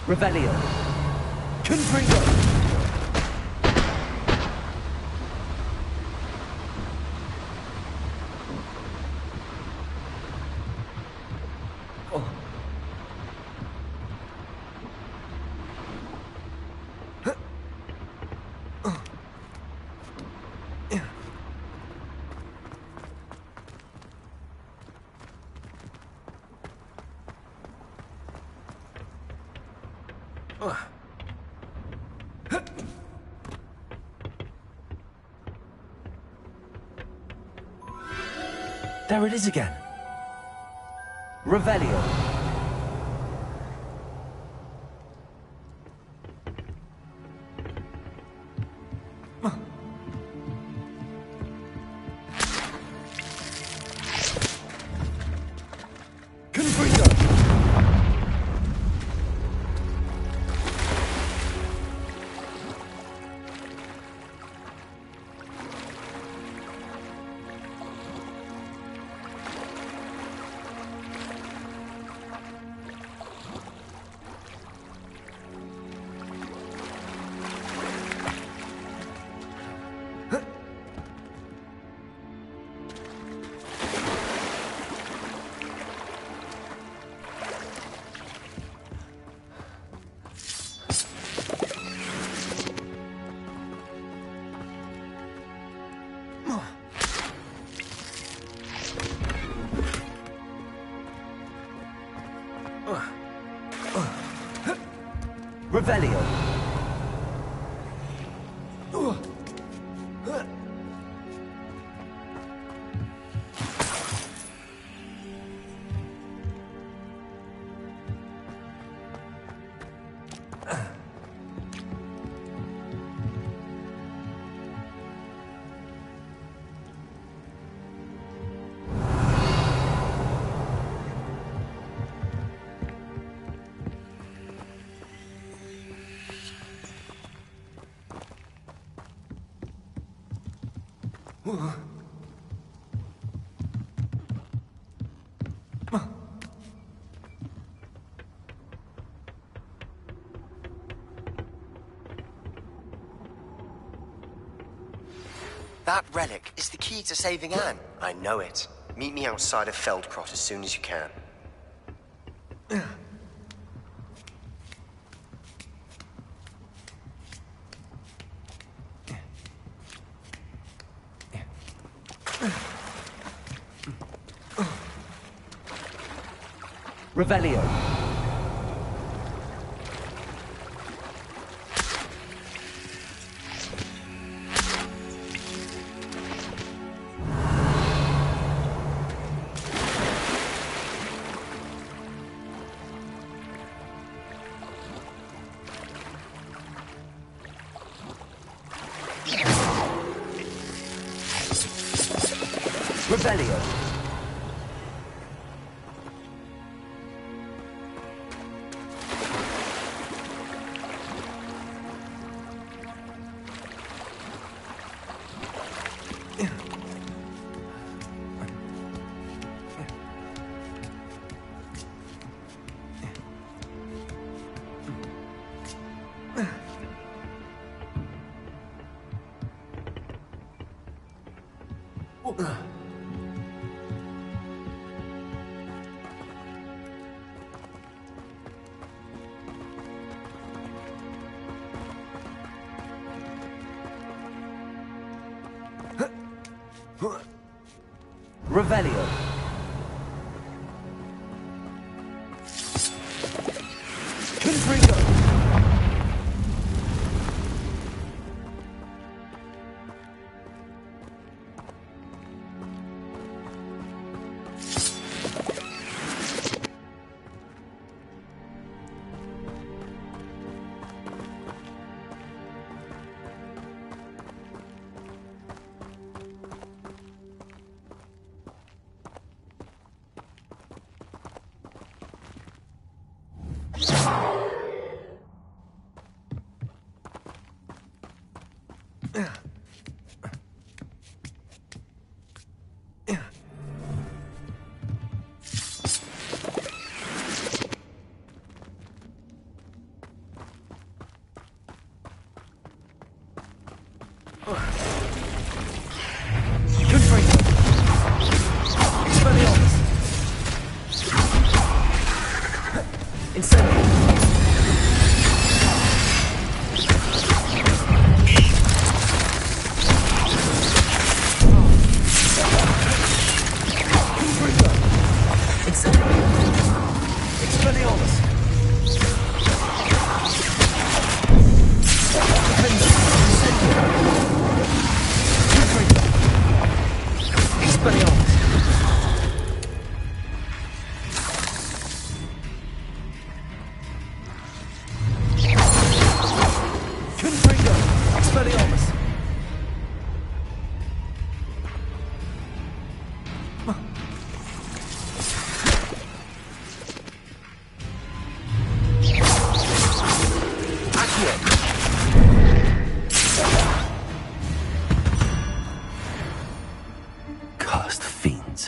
Revelio. Confringo. There it is again. Revelio. Confringo.
Revelio.
That relic is the key to saving Anne. I know it. Meet me outside of Feldcrot as soon as you can.
Revelio. Revelio. Revelio. Confringo.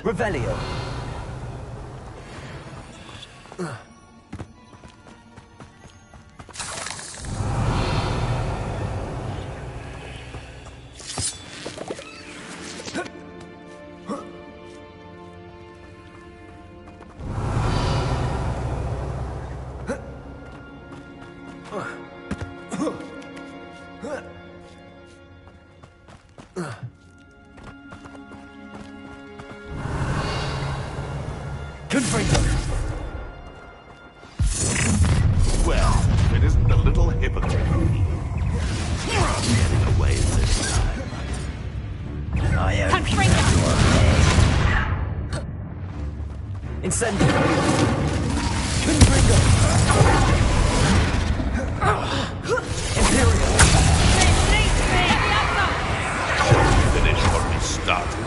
Revelio.
Well, if it isn't the little
Incendio! Imperial!
Finish what we started.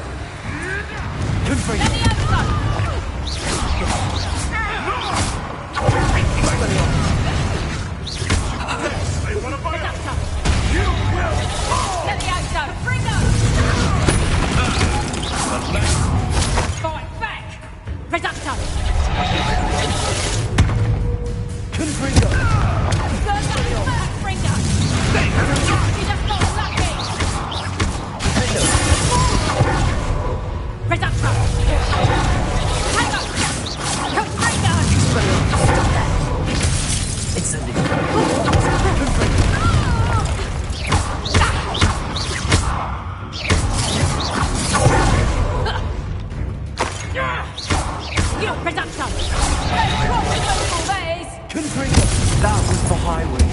That was for highway.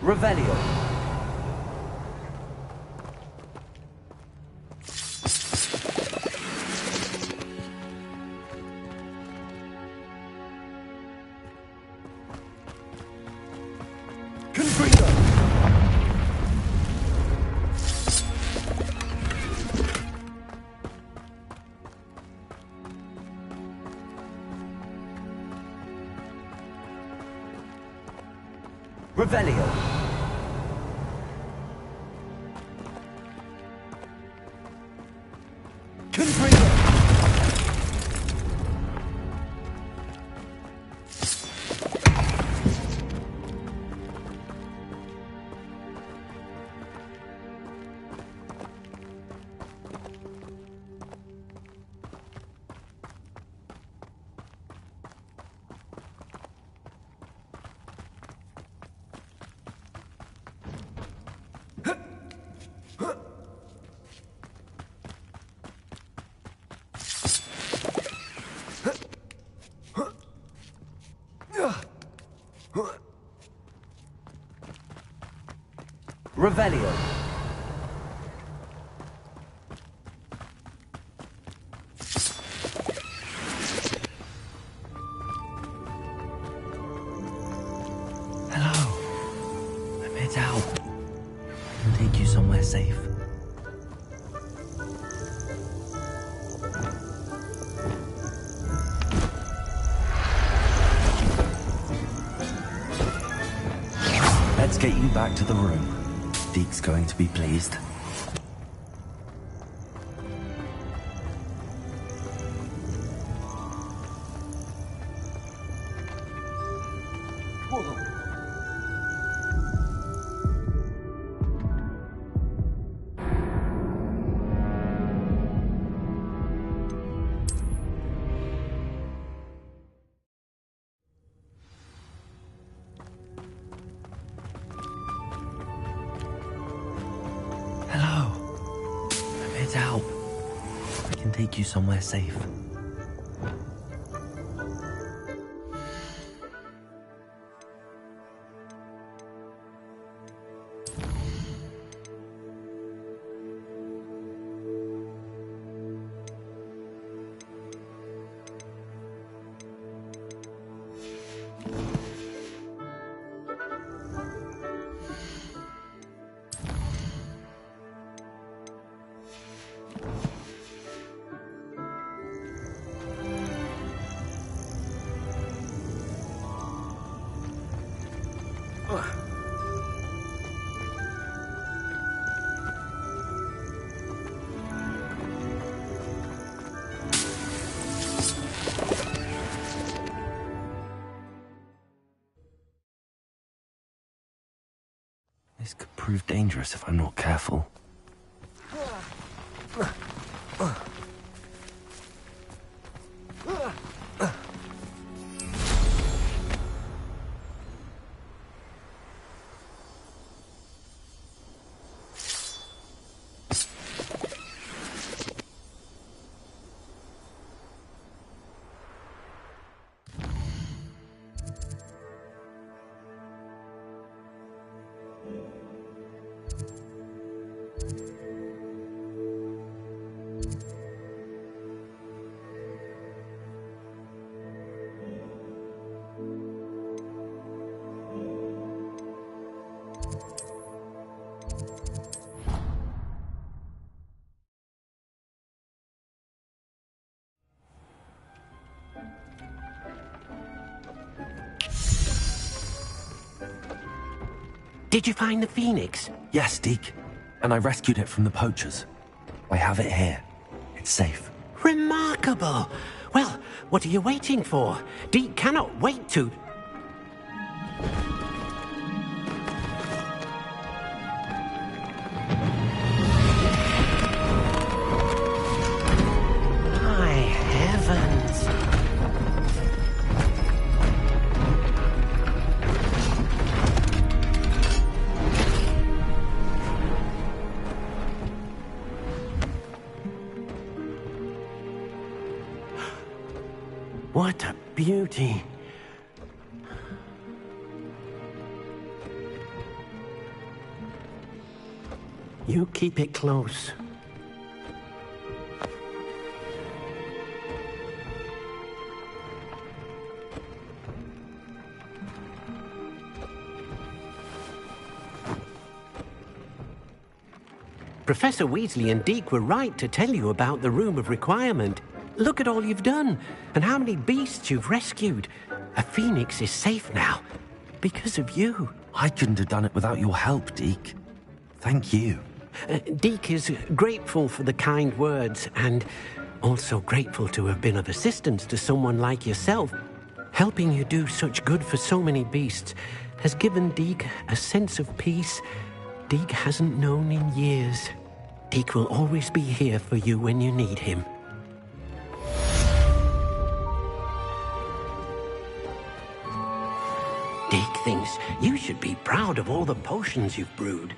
Revelio. Revelio. Revelio.
Hello. I'm here to help. I can take you somewhere safe. Let's get you back to the room. Deke's going to be pleased. To help. I can take you somewhere safe. This could prove dangerous if I'm not careful.
Did you find the phoenix?
Yes, Deke. And I rescued it from the poachers. I have it here. It's safe.
Remarkable! Well, what are you waiting for? Deke cannot wait to... My heavens! What a beauty. You keep it close. Professor Weasley and Deke were right to tell you about the Room of Requirement. Look at all you've done, and how many beasts you've rescued. A phoenix is safe now, because of you.
I couldn't have done it without your help, Deke. Thank you.
Deke is grateful for the kind words, and also grateful to have been of assistance to someone like yourself. Helping you do such good for so many beasts has given Deke a sense of peace Deke hasn't known in years. Deke will always be here for you when you need him. Deke thinks you should be proud of all the potions you've brewed.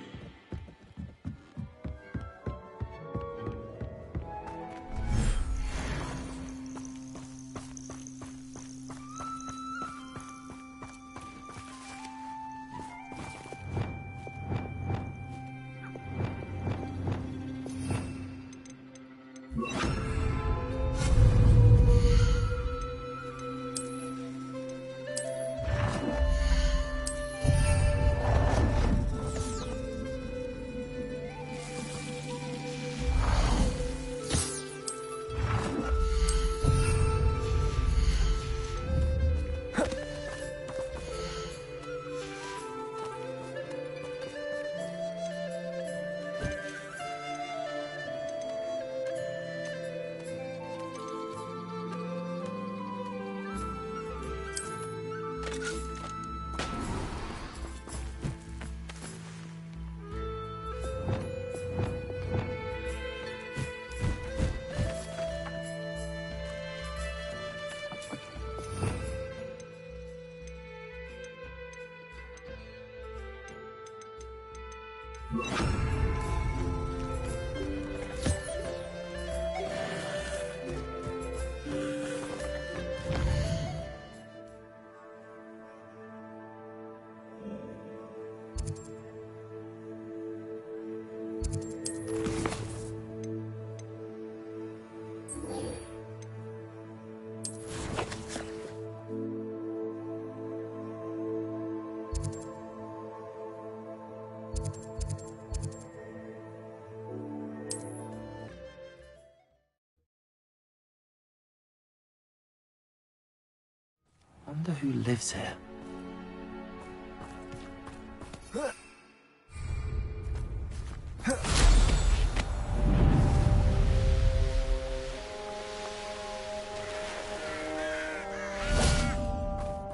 Wonder who lives here.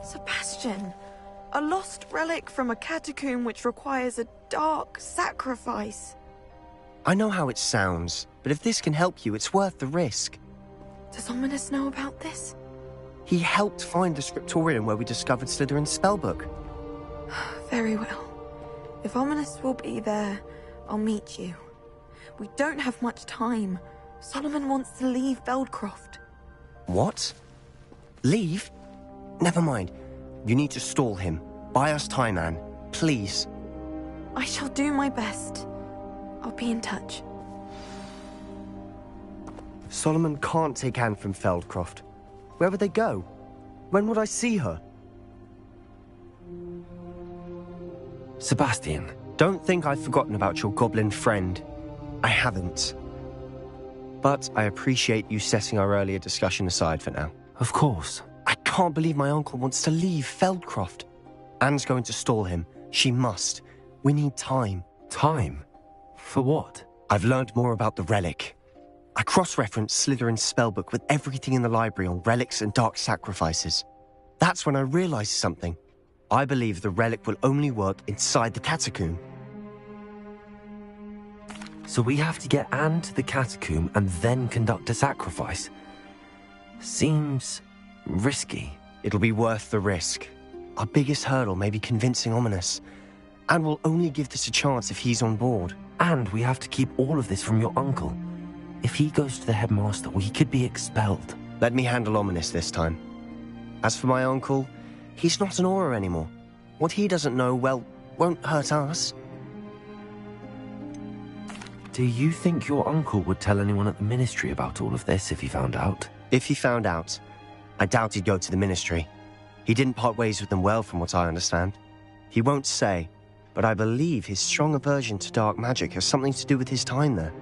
Sebastian, a lost relic from a catacomb which requires a dark sacrifice.
I know how it sounds, but if this can help you, it's worth the risk.
Does Ominis know about this?
He helped find the scriptorium where we discovered Slytherin's spellbook.
Very well. If Ominis will be there, I'll meet you. We don't have much time. Solomon wants to leave Feldcroft.
What? Leave? Never mind. You need to stall him. Buy us time, Anne. Please.
I shall do my best. I'll be in touch.
Solomon can't take Anne from Feldcroft. Where would they go? When would I see her?
Sebastian.
Don't think I've forgotten about your goblin friend. I haven't. But I appreciate you setting our earlier discussion aside for now.
Of course.
I can't believe my uncle wants to leave Feldcroft. Anne's going to stall him. She must.
We need time.
Time? For what?
I've learned more about the relic. I cross-referenced Slytherin's spellbook with everything in the library on relics and dark sacrifices. That's when I realized something. I believe the relic will only work inside the catacomb.
So we have to get Anne to the catacomb and then conduct a sacrifice? Seems risky.
It'll be worth the risk. Our biggest hurdle may be convincing Ominis, and we'll only give this a chance if he's on board.
And we have to keep all of this from your uncle. If he goes to the headmaster, we could be expelled.
Let me handle Ominis this time. As for my uncle, he's not an Auror anymore. What he doesn't know, well, won't hurt us.
Do you think your uncle would tell anyone at the Ministry about all of this if he found out?
If he found out, I doubt he'd go to the Ministry. He didn't part ways with them well, from what I understand. He won't say, but I believe his strong aversion to dark magic has something to do with his time there.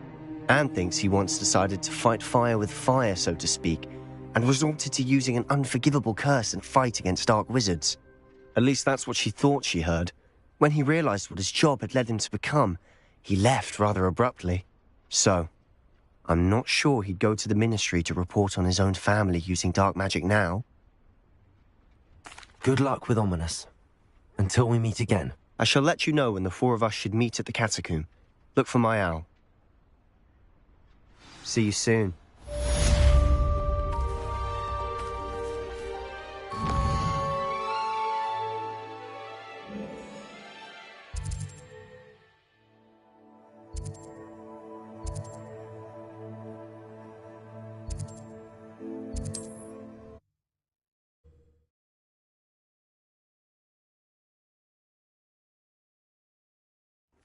Anne thinks he once decided to fight fire with fire, so to speak, and resorted to using an unforgivable curse and fight against dark wizards. At least that's what she thought she heard. When he realized what his job had led him to become, he left rather abruptly. So, I'm not sure he'd go to the Ministry to report on his own family using dark magic now.
Good luck with Ominis. Until we meet again.
I shall let you know when the four of us should meet at the catacomb. Look for my owl. See you soon.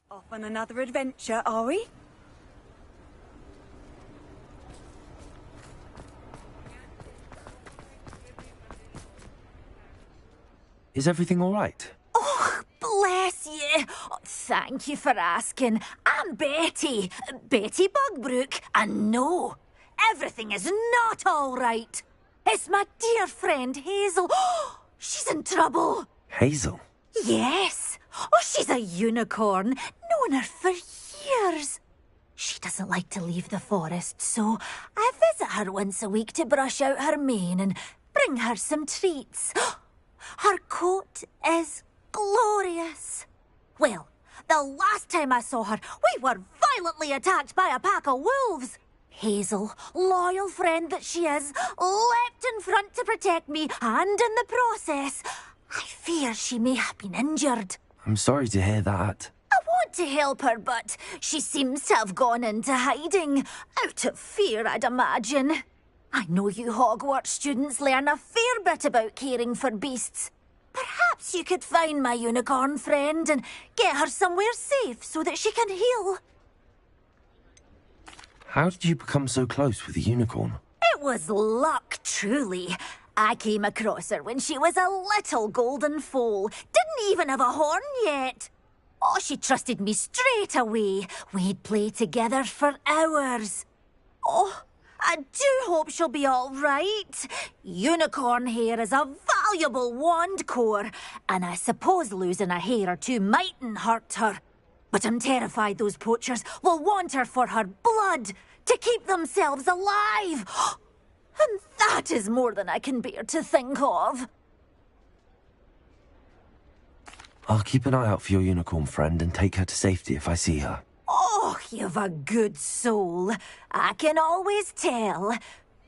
Off on another adventure, are we?
Is everything all right?
Oh, bless you. Oh, thank you for asking. I'm Betty. Betty Bugbrook. And no, everything is not all right. It's my dear friend Hazel. Oh, she's in trouble.
Hazel?
Yes. Oh, she's a unicorn. Known her for years. She doesn't like to leave the forest, so I visit her once a week to brush out her mane and bring her some treats. Her coat is glorious. Well, the last time I saw her, we were violently attacked by a pack of wolves. Hazel, loyal friend that she is, leapt in front to protect me, and in the process, I fear she may have been injured.
I'm sorry to hear that.
I want to help her, but she seems to have gone into hiding. Out of fear, I'd imagine. I know you Hogwarts students learn a fair bit about caring for beasts. Perhaps you could find my unicorn friend and get her somewhere safe so that she can heal.
How did you become so close with the unicorn?
It was luck, truly. I came across her when she was a little golden foal. Didn't even have a horn yet. Oh, she trusted me straight away. We'd play together for hours. Oh, I do hope she'll be all right. Unicorn hair is a valuable wand core, and I suppose losing a hair or two mightn't hurt her. But I'm terrified those poachers will want her for her blood, to keep themselves alive. And that is more than I can bear to think of.
I'll keep an eye out for your unicorn friend and take her to safety if I see her.
Oh, you've a good soul. I can always tell.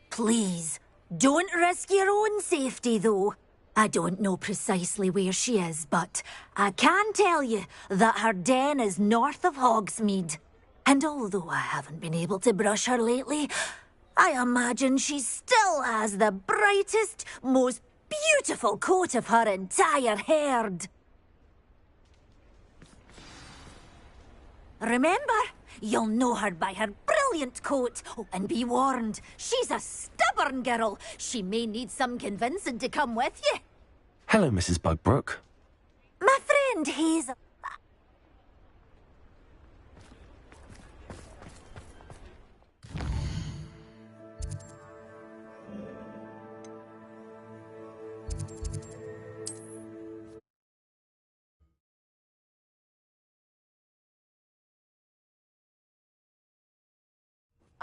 Please, don't risk your own safety, though. I don't know precisely where she is, but I can tell you that her den is north of Hogsmeade. And although I haven't been able to brush her lately, I imagine she still has the brightest, most beautiful coat of her entire herd. Remember, you'll know her by her brilliant coat. Oh, and be warned, she's a stubborn girl. She may need some convincing to come with you.
Hello, Mrs. Bugbrook.
My friend Hazel.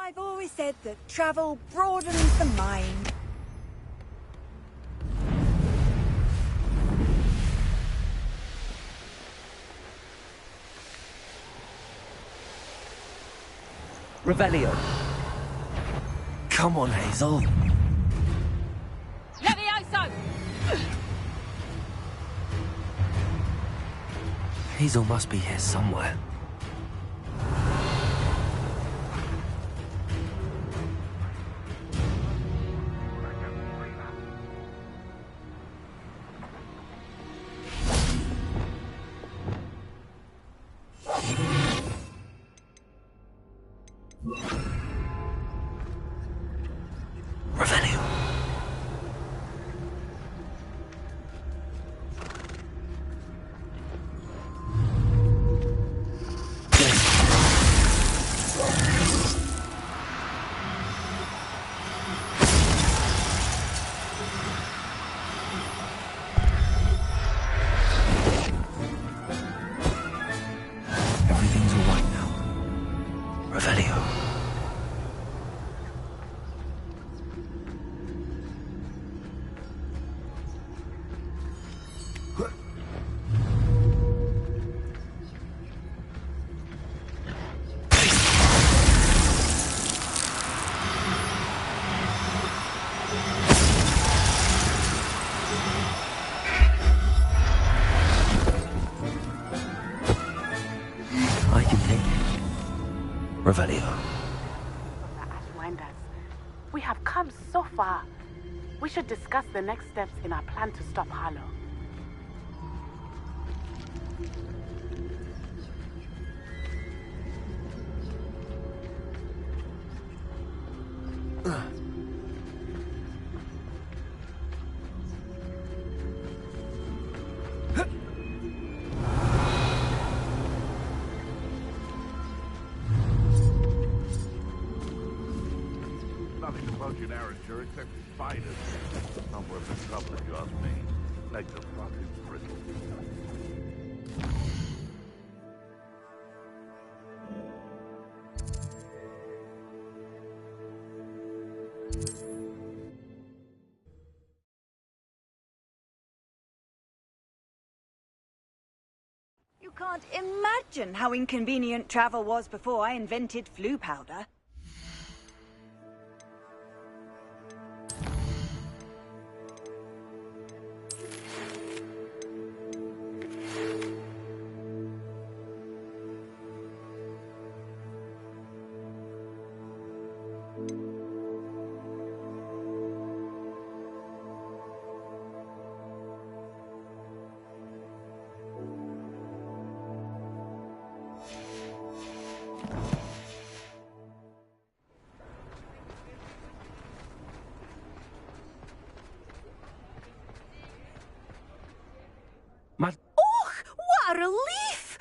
I've always said that travel broadens the mind.
Revelio.
Come on, Hazel.
Levioso!
Hazel must be here somewhere. Revelio. Everything's all right now. Revelio. I can take it. Revelio.
Ashwinders, we have come so far. We should discuss the next steps in our plan to stop Harlow.
Nothing to poach in Arranger except spiders. Not worth the trouble if you ask me. Legs are fucking brittle.
You can't imagine how inconvenient travel was before I invented flu powder.
Oh, what a relief!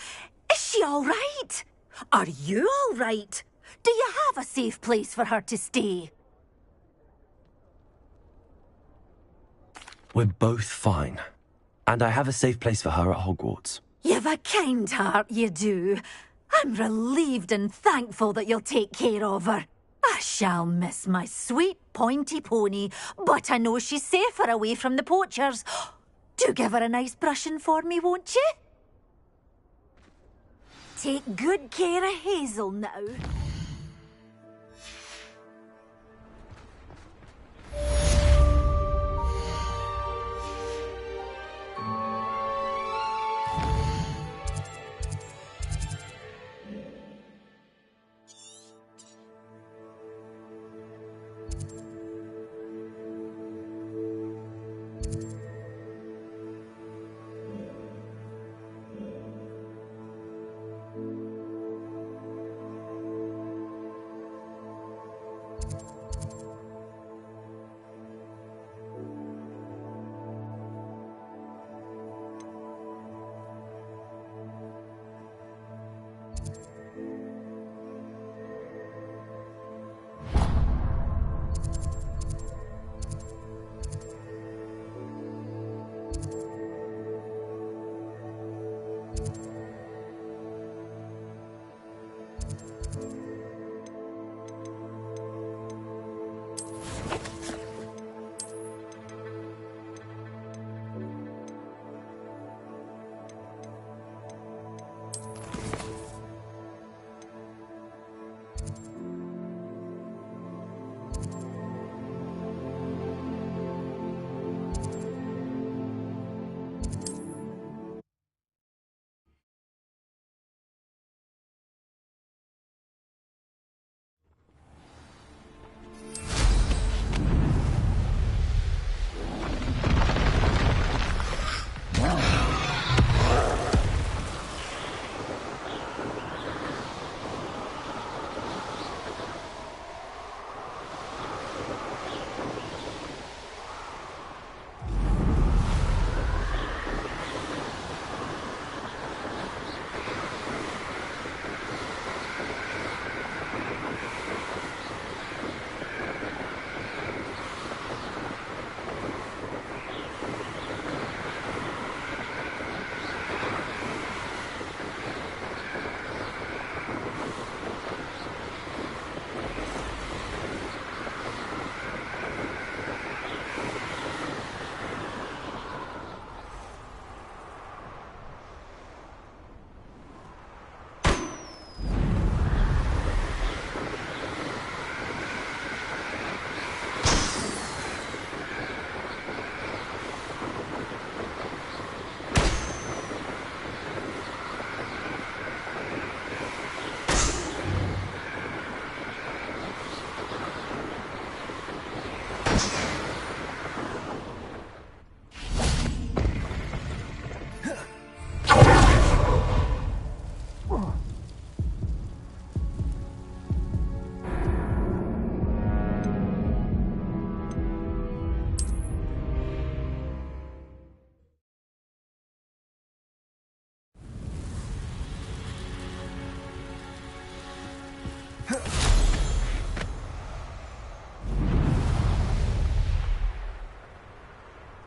Is she all right? Are you all right? Do you have a safe place for her to stay?
We're both fine. And I have a safe place for her at Hogwarts.
You've a kind heart, you do. I'm relieved and thankful that you'll take care of her. I shall miss my sweet pointy pony, but I know she's safer away from the poachers. Do give her a nice brushing for me, won't you? Take good care of Hazel now.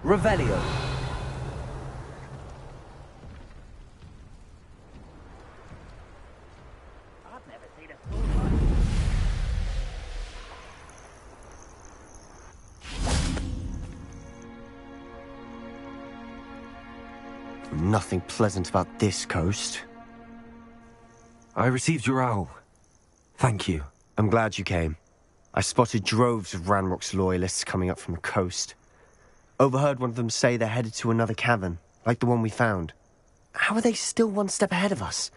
Revelio.
Nothing pleasant about this coast.
I received your owl. Thank you.
I'm glad you came. I spotted droves of Ranrock's loyalists coming up from the coast. Overheard one of them say they're headed to another cavern, like the one we found. How are they still one step ahead of us?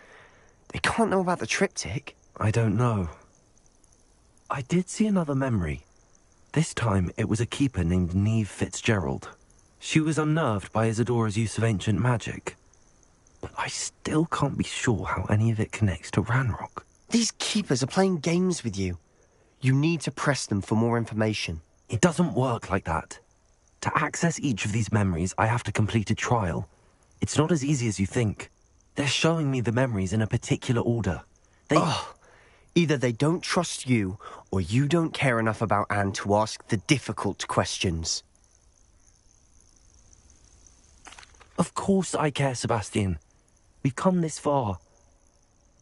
They can't know about the triptych.
I don't know. I did see another memory. This time it was a keeper named Neve Fitzgerald. She was unnerved by Isadora's use of ancient magic. But I still can't be sure how any of it connects to Ranrock.
These keepers are playing games with you. You need to press them for more information.
It doesn't work like that. To access each of these memories, I have to complete a trial. It's not as easy as you think. They're showing me the memories in a particular order.
Either they don't trust you, or you don't care enough about Anne to ask the difficult questions.
Of course I care, Sebastian. We've come this far.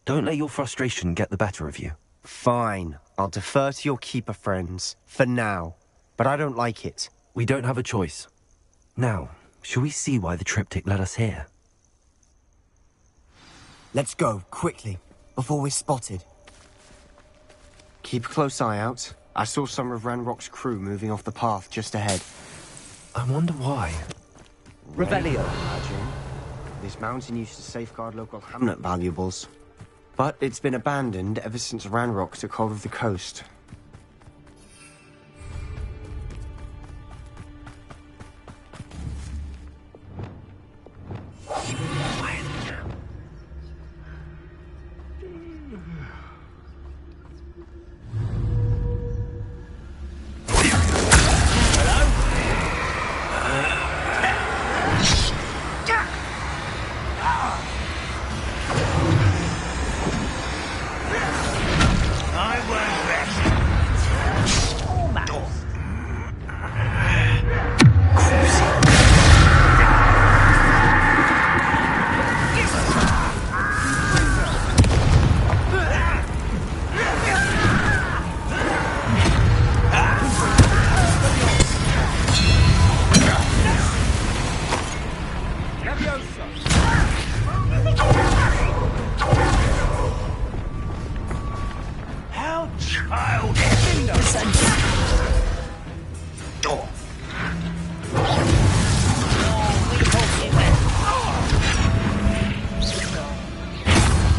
Don't let your frustration get the better of you.
Fine. I'll defer to your keeper friends, for now. But I don't like it.
We don't have a choice. Now, shall we see why the triptych led us here?
Let's go, quickly, before we're spotted. Keep a close eye out. I saw some of Ranrock's crew moving off the path just ahead.
I wonder why.
Revelio. Imagine. This mountain used to safeguard local hamlet valuables. But it's been abandoned ever since Ranrock took hold of the coast.
I won't rest
child.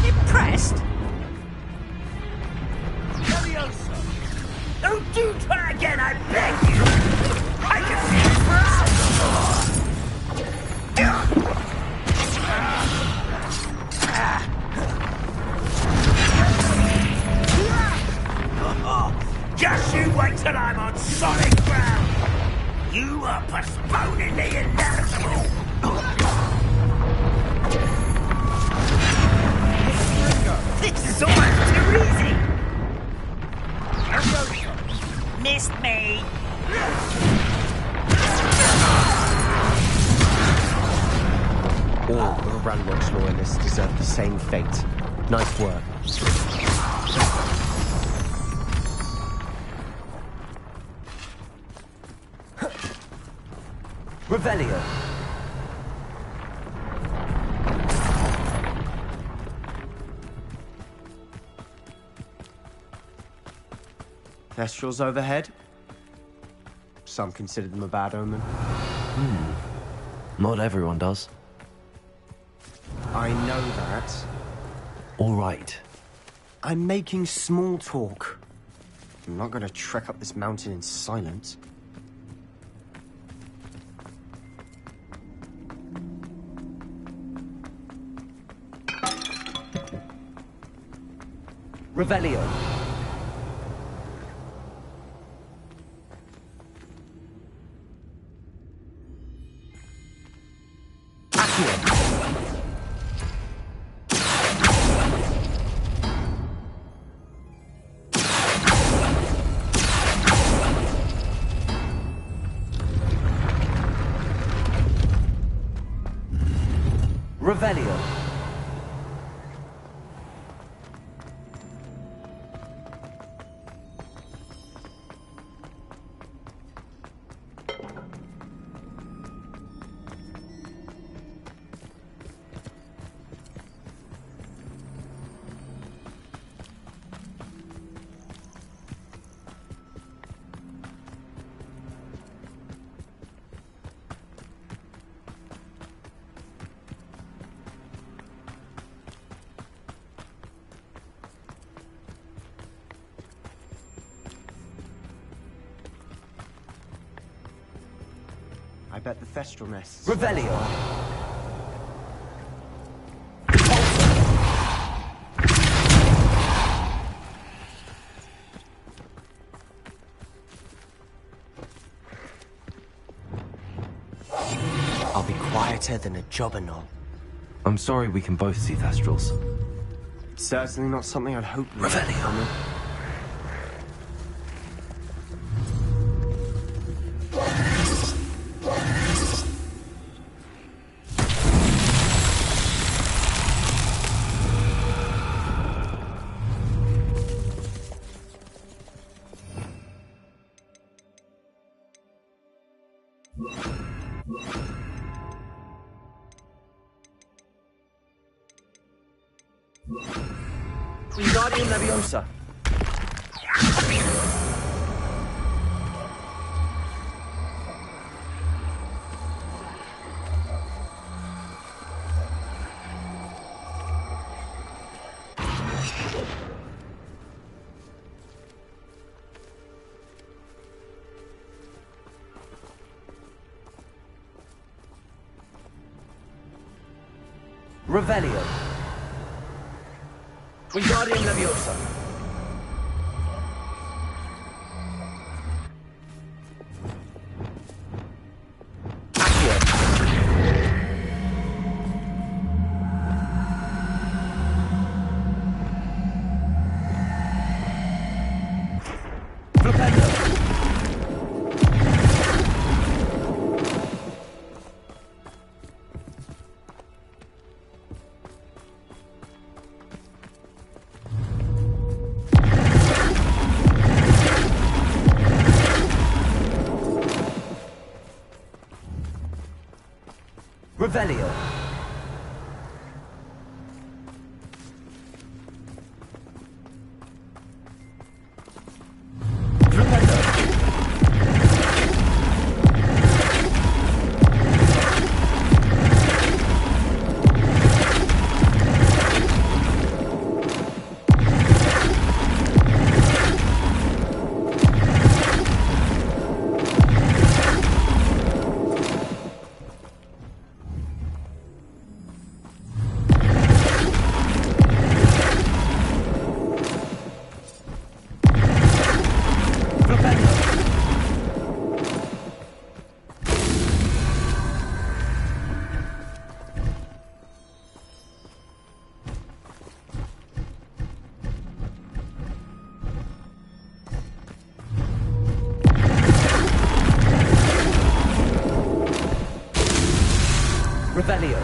Impressed?
Leviosa! Don't you try again, I beg you! I can see it for Just you wait till I'm on solid ground! You are postponing the inevitable!
This is almost too easy! Missed me!
All the Ranrock's loyalists deserve the same fate. Nice work.
Revelio.
Thestrals overhead. Some consider them a bad omen.
Not everyone does.
I know that.
All right.
I'm making small talk. I'm not going to trek up this mountain in silence.
Revelio. Revelio.
I bet the Thestral nests.
Revelio.
I'll be quieter than a jobberknoll.
I'm sorry we can both see Thestrals.
It's certainly not something I'd hope.
Revelio.
Wingardium Leviosa. Revelio. Wingardium Leviosa. Revelio. Revelio.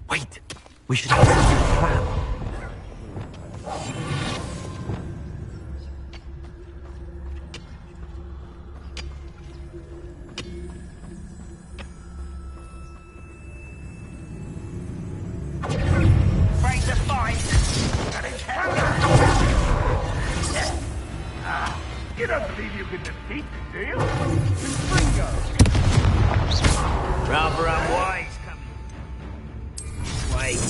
Wait! We should have a plan.
Afraid to fight.
You don't believe you can defeat me, do you?
Rather unwise coming. Wait.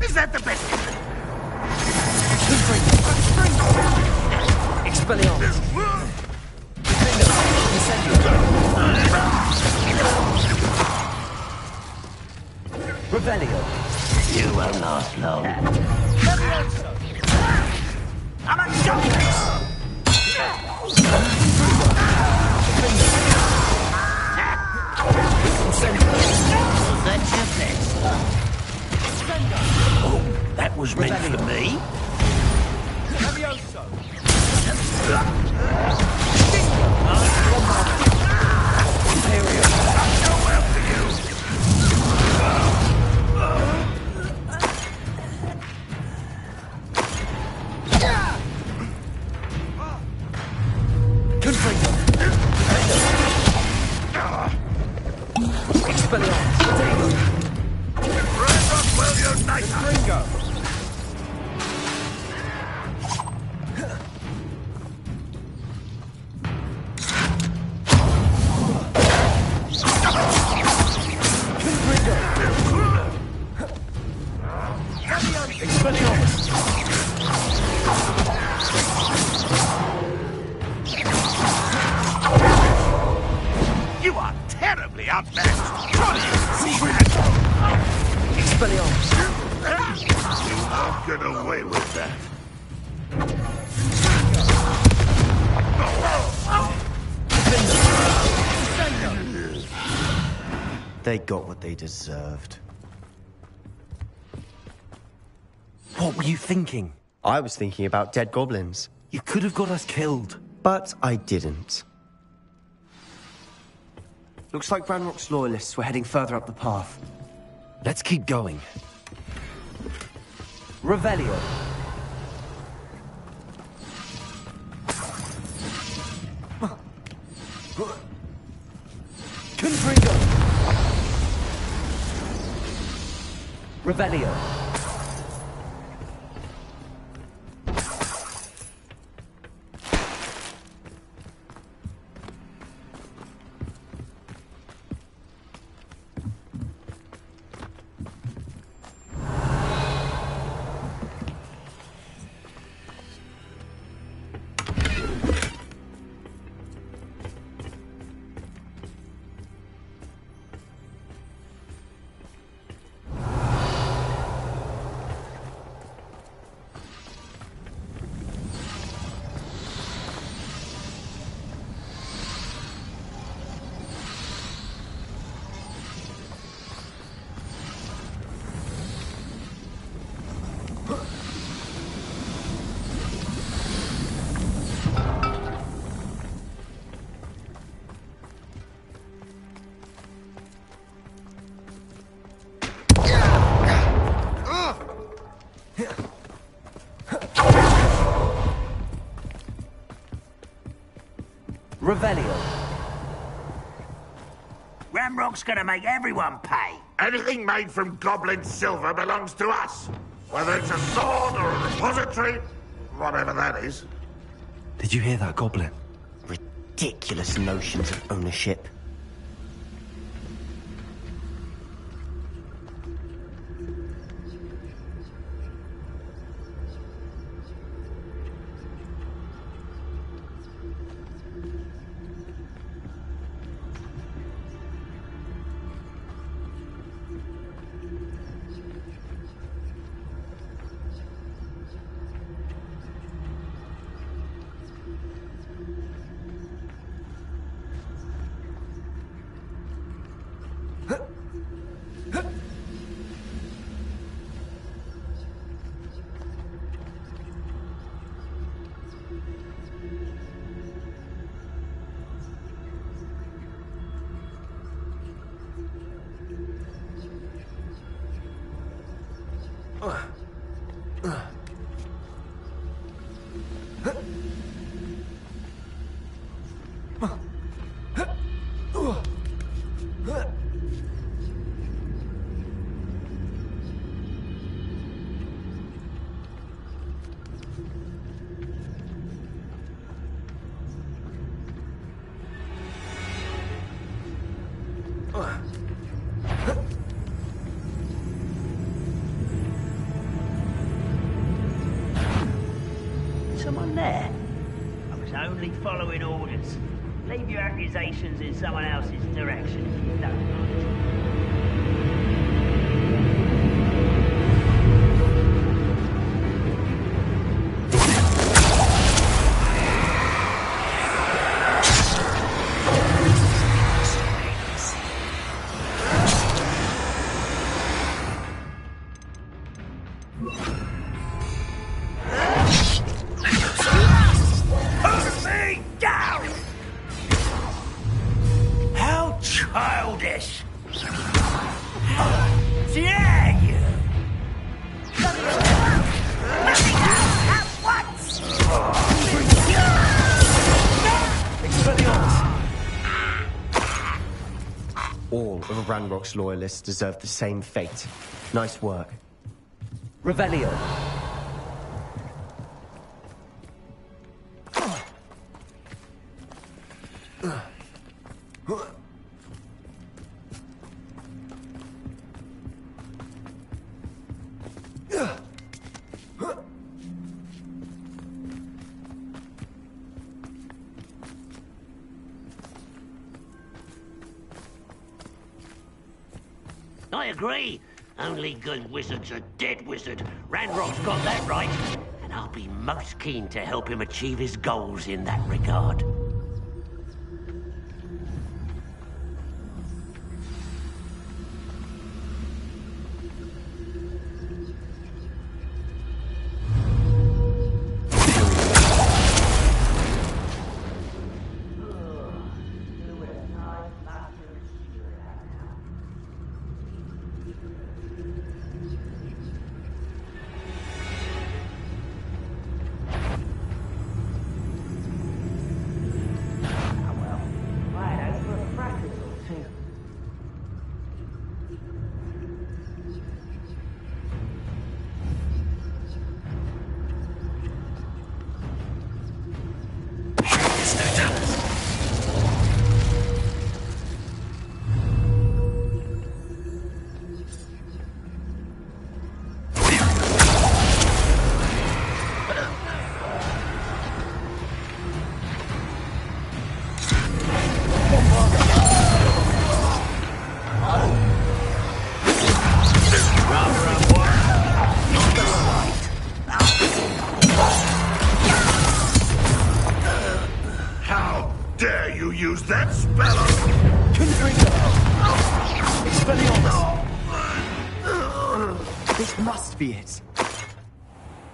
Is that the best?
Expelliarmus. Revelio.
You won't last long. I'm a justice! That's your best. Oh, that was meant for me.
up next. Try and see that.
Expelliarmus.
You won't get away with that.
They got what they deserved.
What were you thinking?
I was thinking about dead goblins.
You could have got us killed.
But I didn't.
Looks like Ranrock's loyalists were heading further up the path.
Let's keep going.
Revelio. Confringo. Revelio. Revelio.
Ranrock's gonna make everyone pay.
Anything made from goblin silver belongs to us. Whether it's a sword or a repository, whatever that is.
Did you hear that, Goblin?
Ridiculous notions of ownership.
Someone there? I was only following orders. Leave your accusations in someone else's direction if you don't mind.
All of Ranrock's loyalists deserve the same fate. Nice work.
Revelio.
I agree. Only good wizard's a dead wizard. Ranrock's got that right. And I'll be most keen to help him achieve his goals in that regard.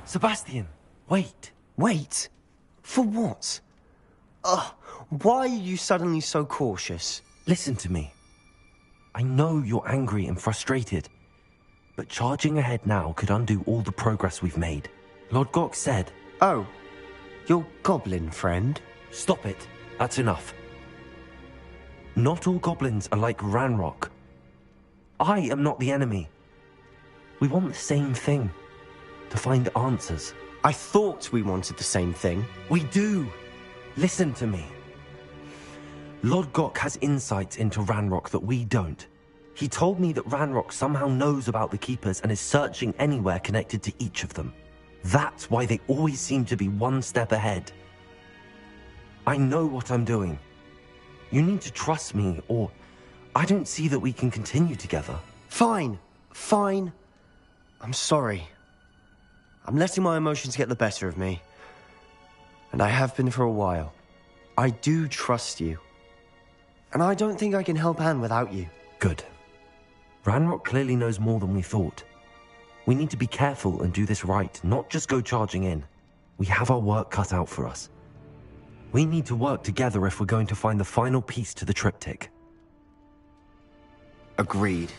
Sebastian, wait. Wait? For what? Why are you suddenly so cautious?
Listen to me. I know you're angry and frustrated, but charging ahead now could undo all the progress we've made. Lord Gok said...
Oh, your goblin friend?
Stop it. That's enough. Not all goblins are like Ranrock. I am not the enemy. We want the same thing. To find answers.
I thought we wanted the same thing.
We do. Listen to me. Lord Gok has insights into Ranrock that we don't. He told me that Ranrock somehow knows about the Keepers and is searching anywhere connected to each of them. That's why they always seem to be one step ahead. I know what I'm doing. You need to trust me, or I don't see that we can continue together.
Fine. Fine. I'm sorry. I'm letting my emotions get the better of me. And I have been for a while. I do trust you. And I don't think I can help Anne without you.
Good. Ranrock clearly knows more than we thought. We need to be careful and do this right, not just go charging in. We have our work cut out for us. We need to work together if we're going to find the final piece to the triptych.
Agreed.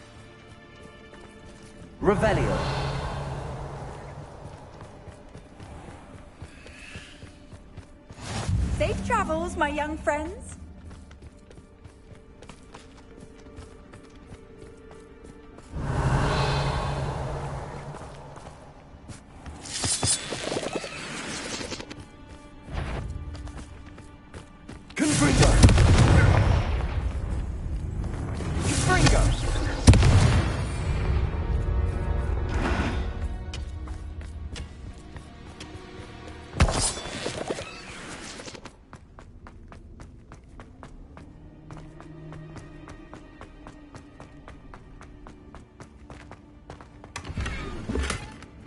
Revelio.
Safe travels, my young friends.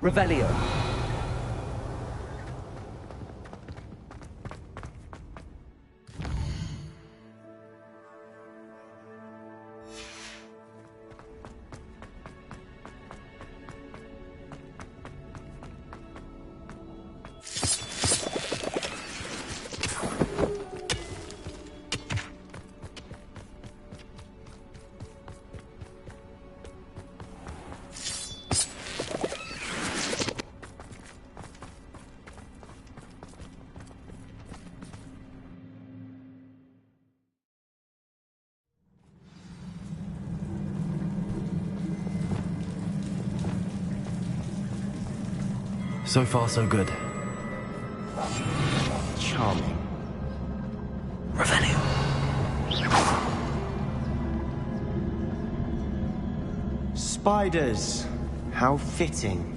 Revelio.
So far, so good.
Charming.
Revelio.
Spiders. How fitting.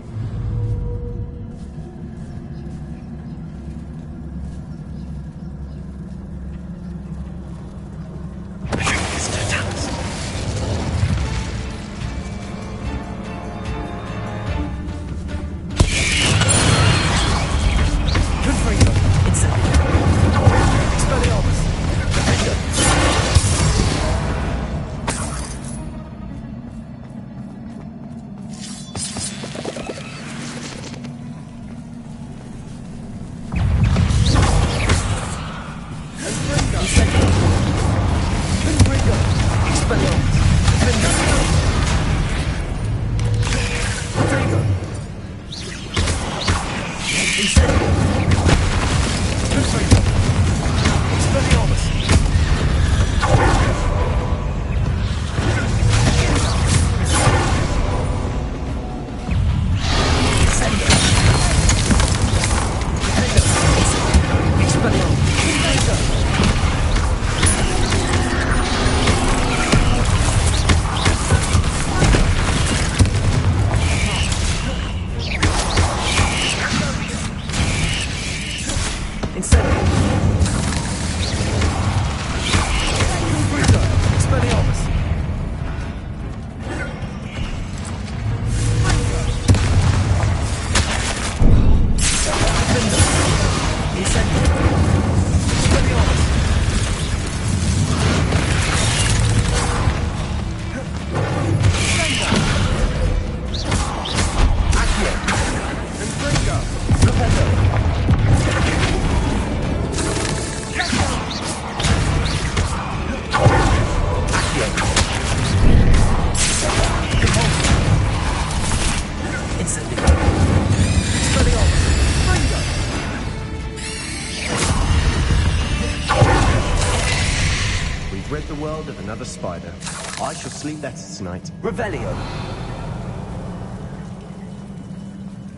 You've rid the world of another spider. I shall sleep better tonight.
Revelio.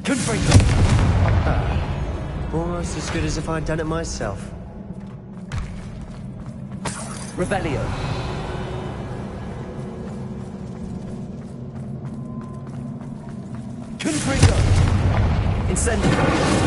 Confringo. Almost as good as if I'd done it myself.
Revelio. Confringo. Incendio.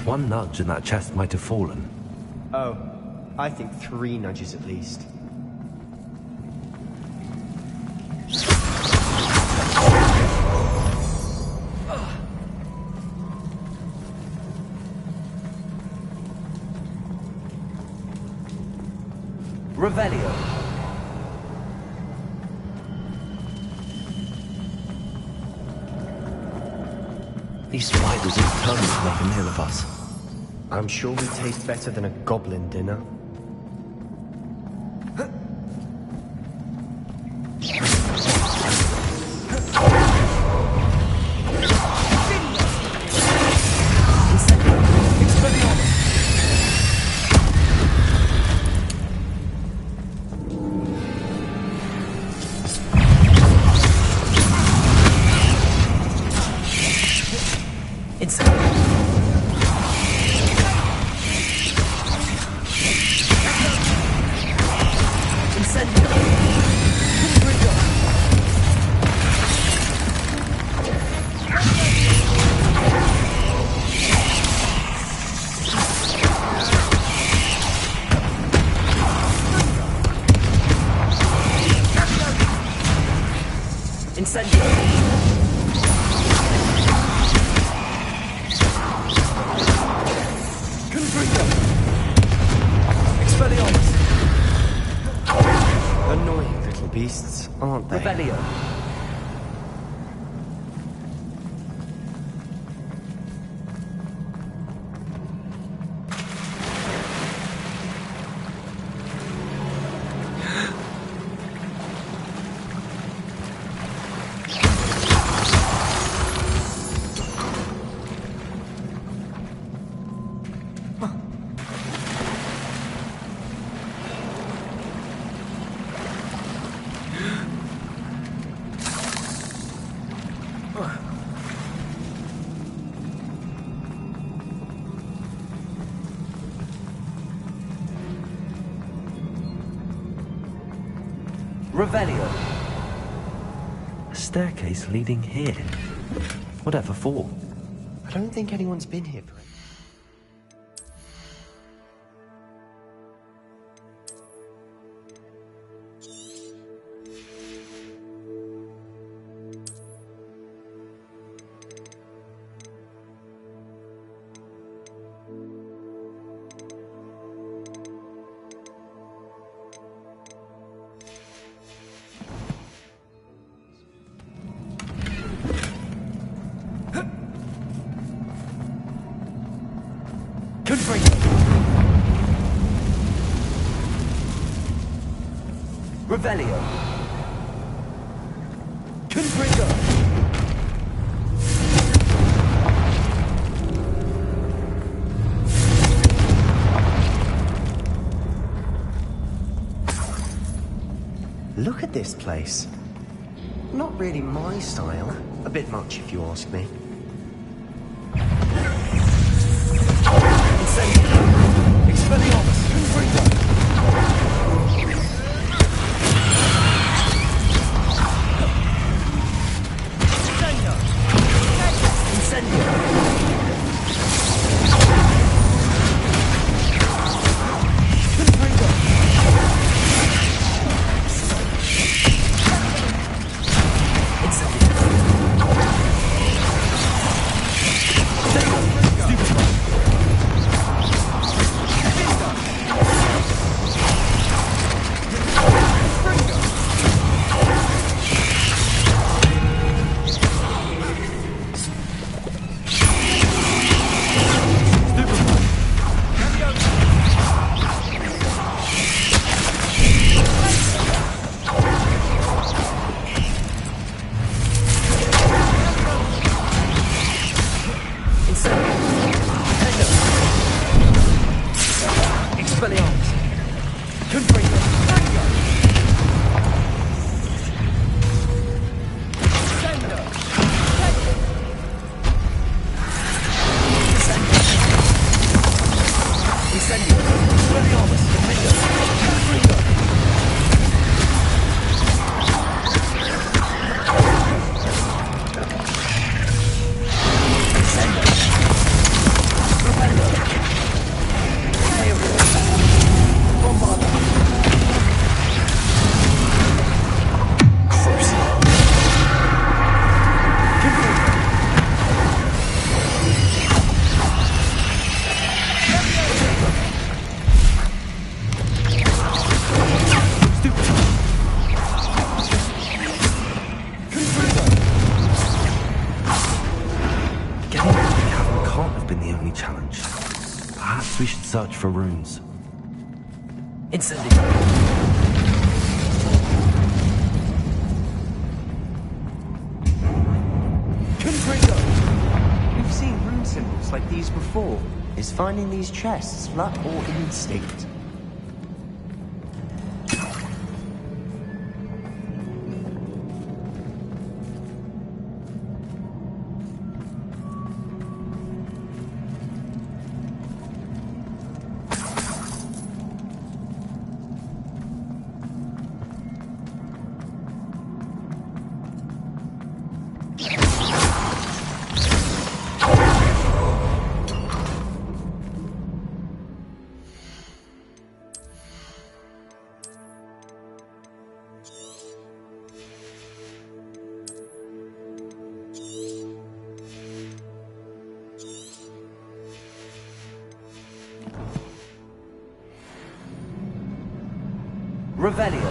One nudge and that chest might have fallen.
Oh, I think 3 nudges at least.
Revelio.
These spiders are determined to make a meal of us.
I'm sure we taste better than a goblin dinner. Annoying little beasts, aren't they?
Revelio. Revelio.
A staircase leading here. Whatever for?
I don't think anyone's been here for it.
Revelio. Confringo.
Look at this place. Not really my style. A bit much, if you ask me.
Expelliarmus! Confringo!
We should search for runes.
Incendio! Confringo! We've seen rune symbols like these before.
Is finding these chests luck or instinct?
Revelio.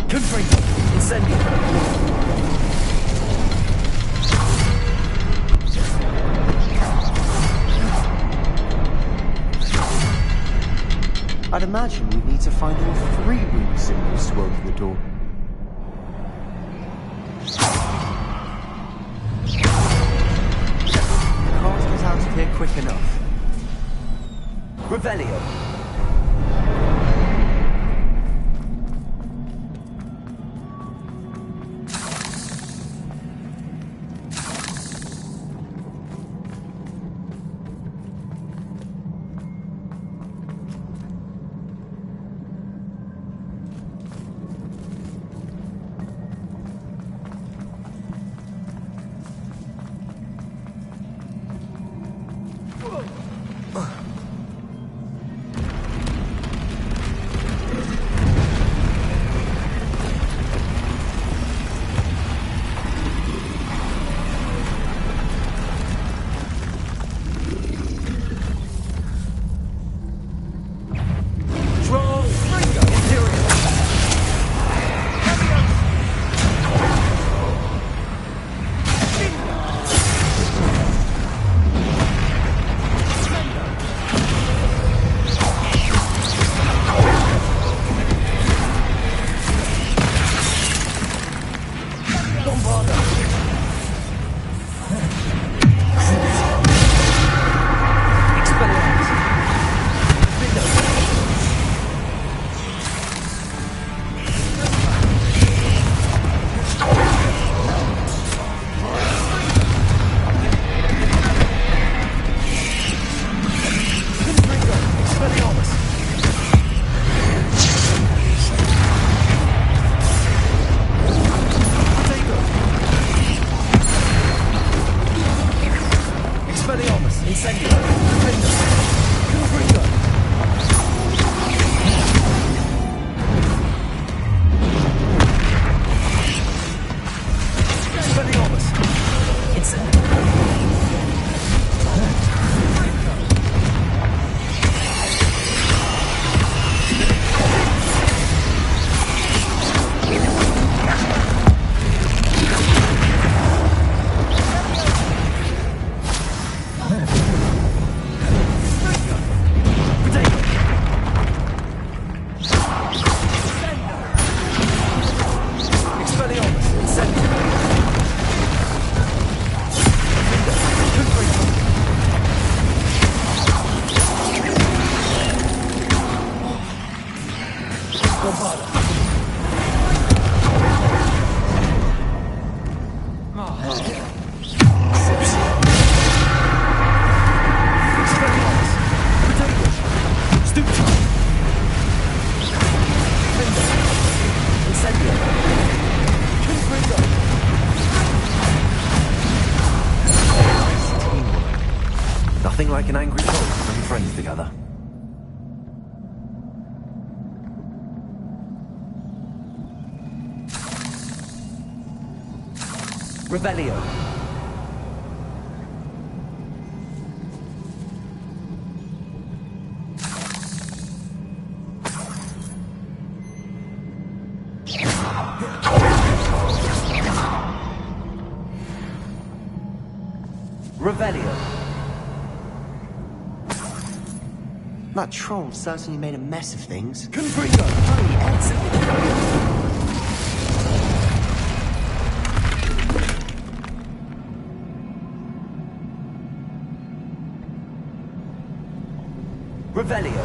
Confringo. Incendio.
I'd imagine we'd need to find all 3 rune symbols to open the door.
Can't get out of here quick enough. Revelio.
Nothing like an angry foe to bring friends together.
Revelio. Revelio.
That troll certainly made a mess of things.
Confringo.
Hurry, exit.
Revelio.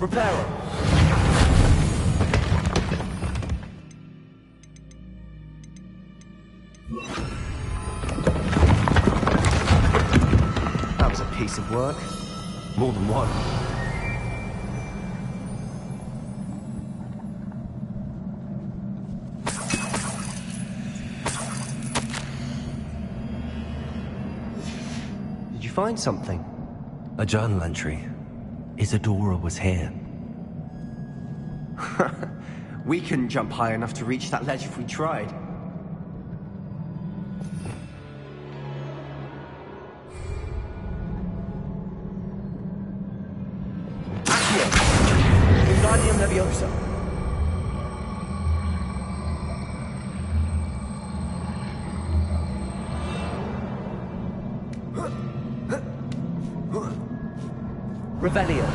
Reparo.
That was a piece of work.
More than one.
Did you find something?
A journal entry. Isadora was here.
We couldn't jump high enough to reach that ledge if we tried. Accio! Wingardium Leviosa! Revelio.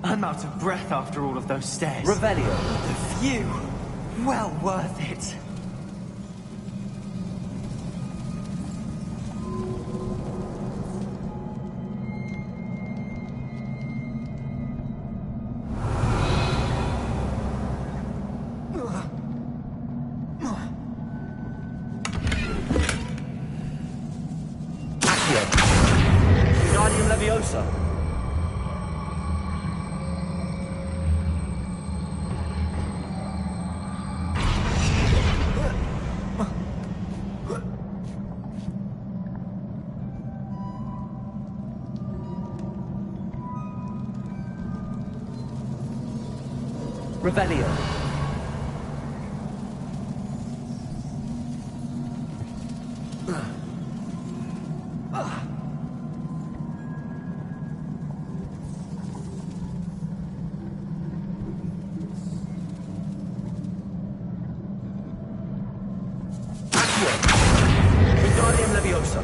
I'm out of breath after all of those stairs. Revelio. The view! Well worth it. Accio. Wingardium Leviosa. Revelio. Wingardium Leviosa.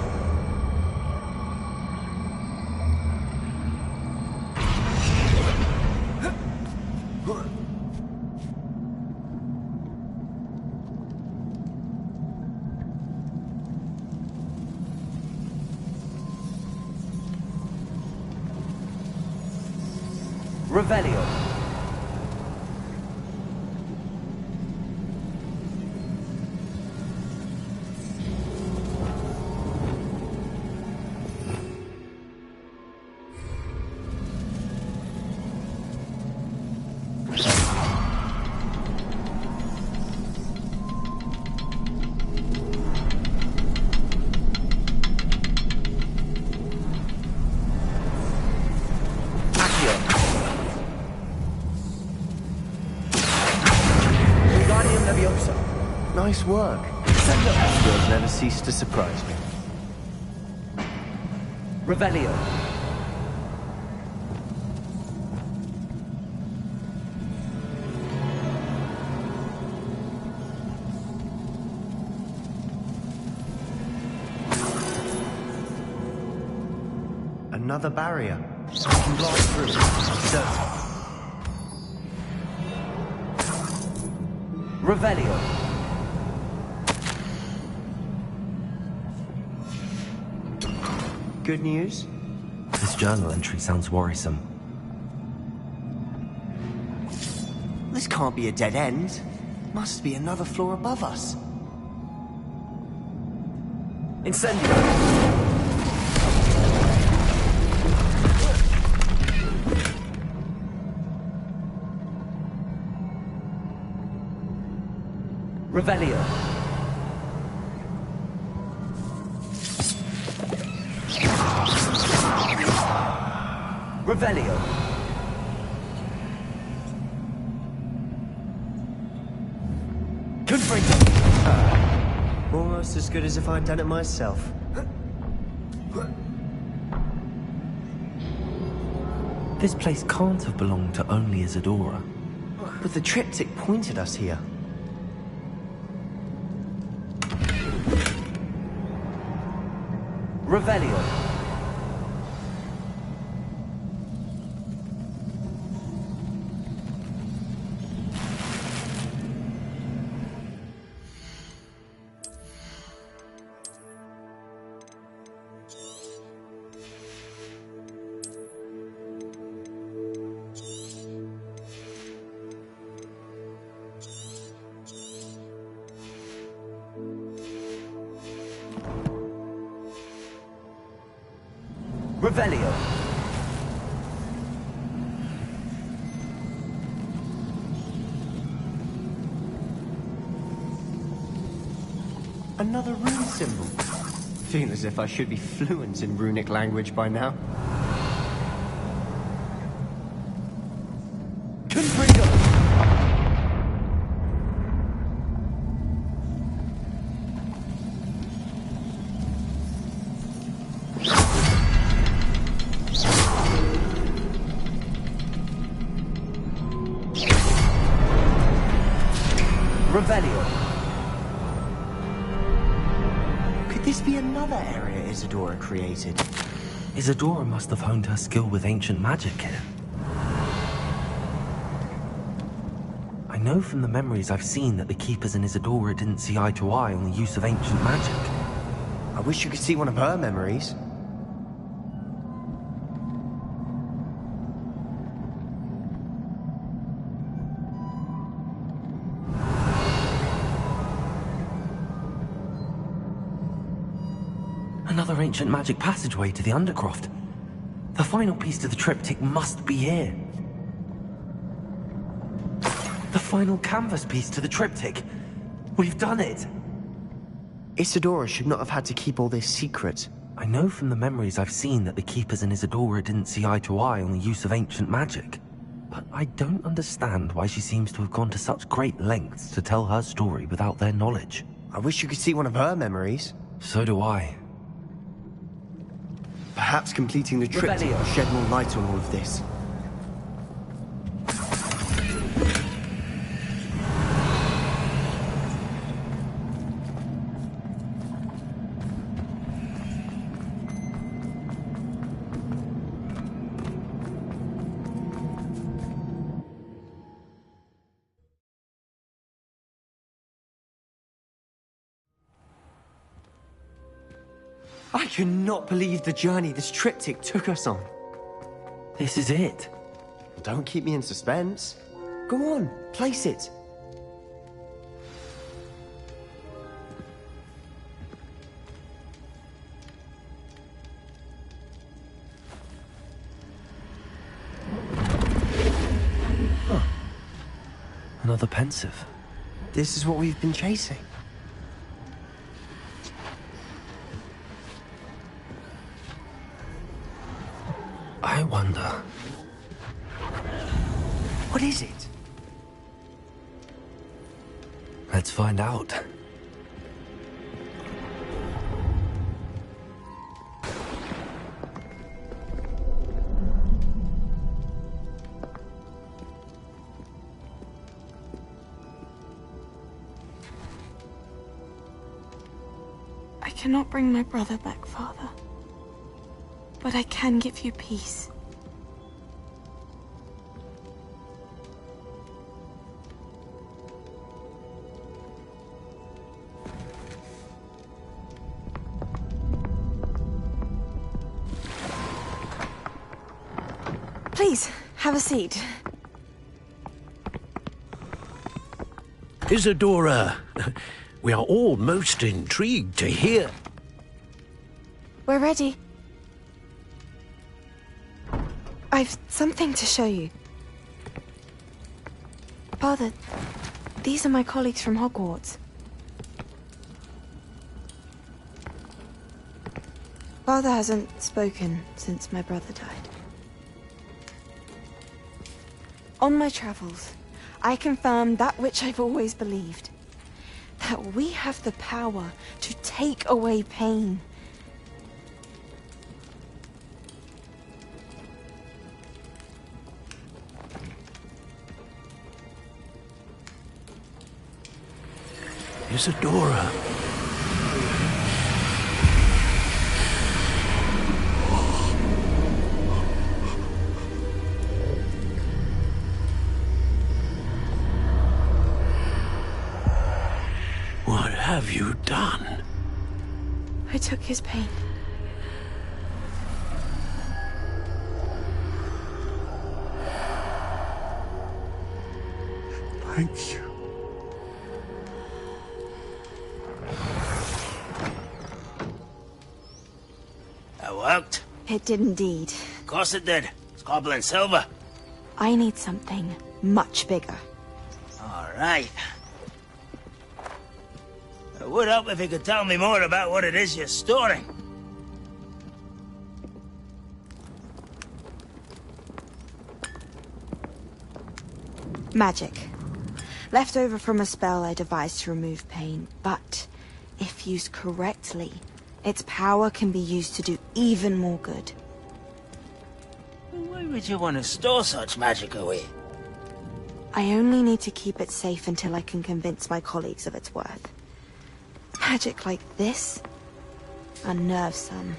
Revelio.
Nice work. Skills never cease to surprise me.
Revelio.
Another barrier. I can blast through. Certain.
Revelio.
Good news?
This journal entry sounds worrisome.
This can't be a dead end. Must be another floor above us.
Incendio. Revelio. Revelio.
Confringo. Almost as good as if I'd done it myself.
This place can't have belonged to only Isadora.
But the triptych pointed us here.
Revelio. Revelio.
Another rune symbol. Feel as if I should be fluent in runic language by now.
Confringo. Revelio.
Could this be another area Isadora created?
Isadora must have honed her skill with ancient magic here. I know from the memories I've seen that the Keepers and Isadora didn't see eye to eye on the use of ancient magic.
I wish you could see one of her memories.
Another ancient magic passageway to the Undercroft. The final piece to the triptych must be here. The final canvas piece to the triptych. We've done it!
Isadora should not have had to keep all this secret.
I know from the memories I've seen that the Keepers and Isadora didn't see eye to eye on the use of ancient magic. But I don't understand why she seems to have gone to such great lengths to tell her story without their knowledge.
I wish you could see one of her memories.
So do I.
Perhaps completing the triptych will shed more light on all of this. I cannot believe the journey this triptych took us on.
This is it.
Don't keep me in suspense. Go on, place it.
Huh. Another pensive.
This is what we've been chasing.
I wonder...
What is it?
Let's find out.
cannot bring my brother back, Father. But I can give you peace.
Please, have a seat.
Isadora, we are all most intrigued to hear.
We're ready. I've something to show you. Father, these are my colleagues from Hogwarts. Father hasn't spoken since my brother died. On my travels, I confirmed that which I've always believed. That we have the power to take away pain.
Isadora. What have you done?
I took his pain.
Thank you.
That worked.
It did indeed.
Of course it did. It's Goblin Silver.
I need something much bigger.
All right. It would help if you could tell me more about what it is you're storing.
Magic. Left over from a spell I devised to remove pain, but if used correctly, its power can be used to do even more good.
Why would you want to store such magic away?
I only need to keep it safe until I can convince my colleagues of its worth. Magic like this unnerves some.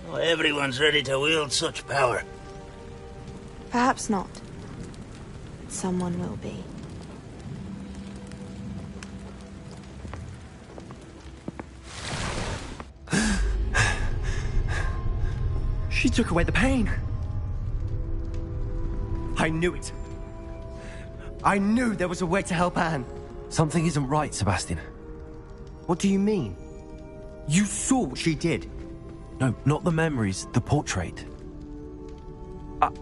Not everyone's ready to wield such power.
Perhaps not. Someone will be.
She took away the pain. I knew it. I knew there was a way to help Anne.
Something isn't right, Sebastian.
What do you mean? You saw what she did.
No, not the memories, the portrait.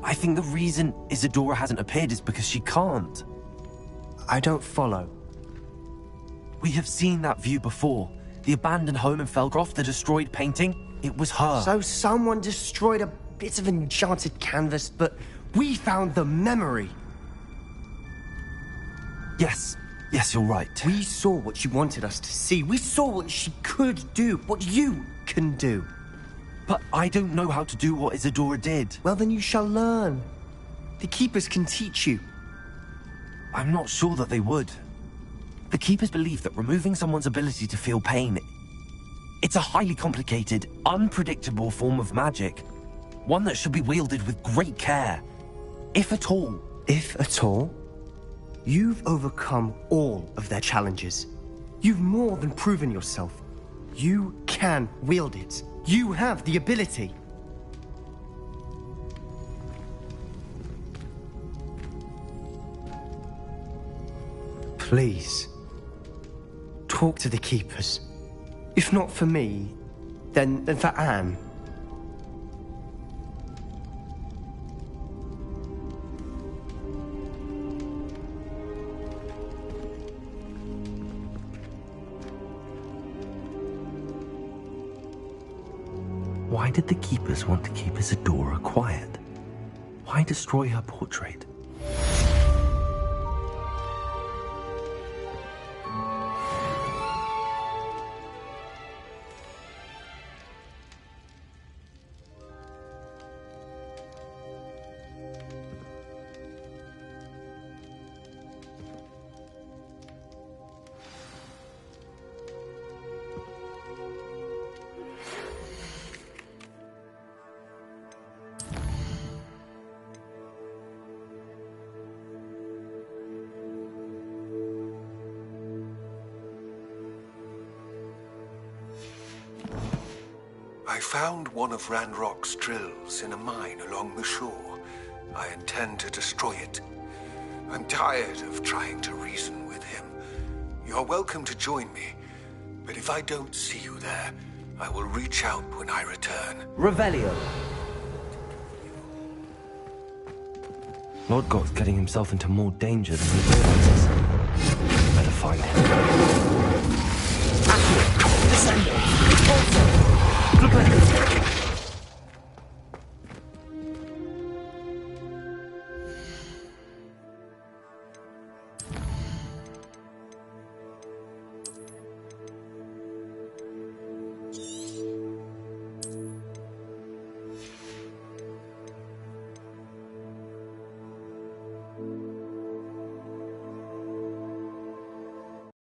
I think the reason Isadora hasn't appeared is because she can't.
I don't follow.
We have seen that view before. The abandoned home in Felgroth, the destroyed painting. It was her.
So someone destroyed a bit of enchanted canvas, but we found the memory.
Yes, you're right.
We saw what she wanted us to see. We saw what she could do, what you can do.
But I don't know how to do what Isadora did.
Well, then you shall learn. The Keepers can teach you.
I'm not sure that they would. The Keepers believe that removing someone's ability to feel pain, it's a highly complicated, unpredictable form of magic. One that should be wielded with great care. If at all.
If at all? You've overcome all of their challenges. You've more than proven yourself. You can wield it. You have the ability. Please, talk to the Keepers. If not for me, then for Anne.
Why did the Keepers want to keep Isadora quiet? Why destroy her portrait?
I found one of Ranrock's drills in a mine along the shore. I intend to destroy it. I'm tired of trying to reason with him. You're welcome to join me, but if I don't see you there, I will reach out when I return.
Revelio. Lord Goth's getting himself into more danger than he realizes. Better find him.
Descendo. Also.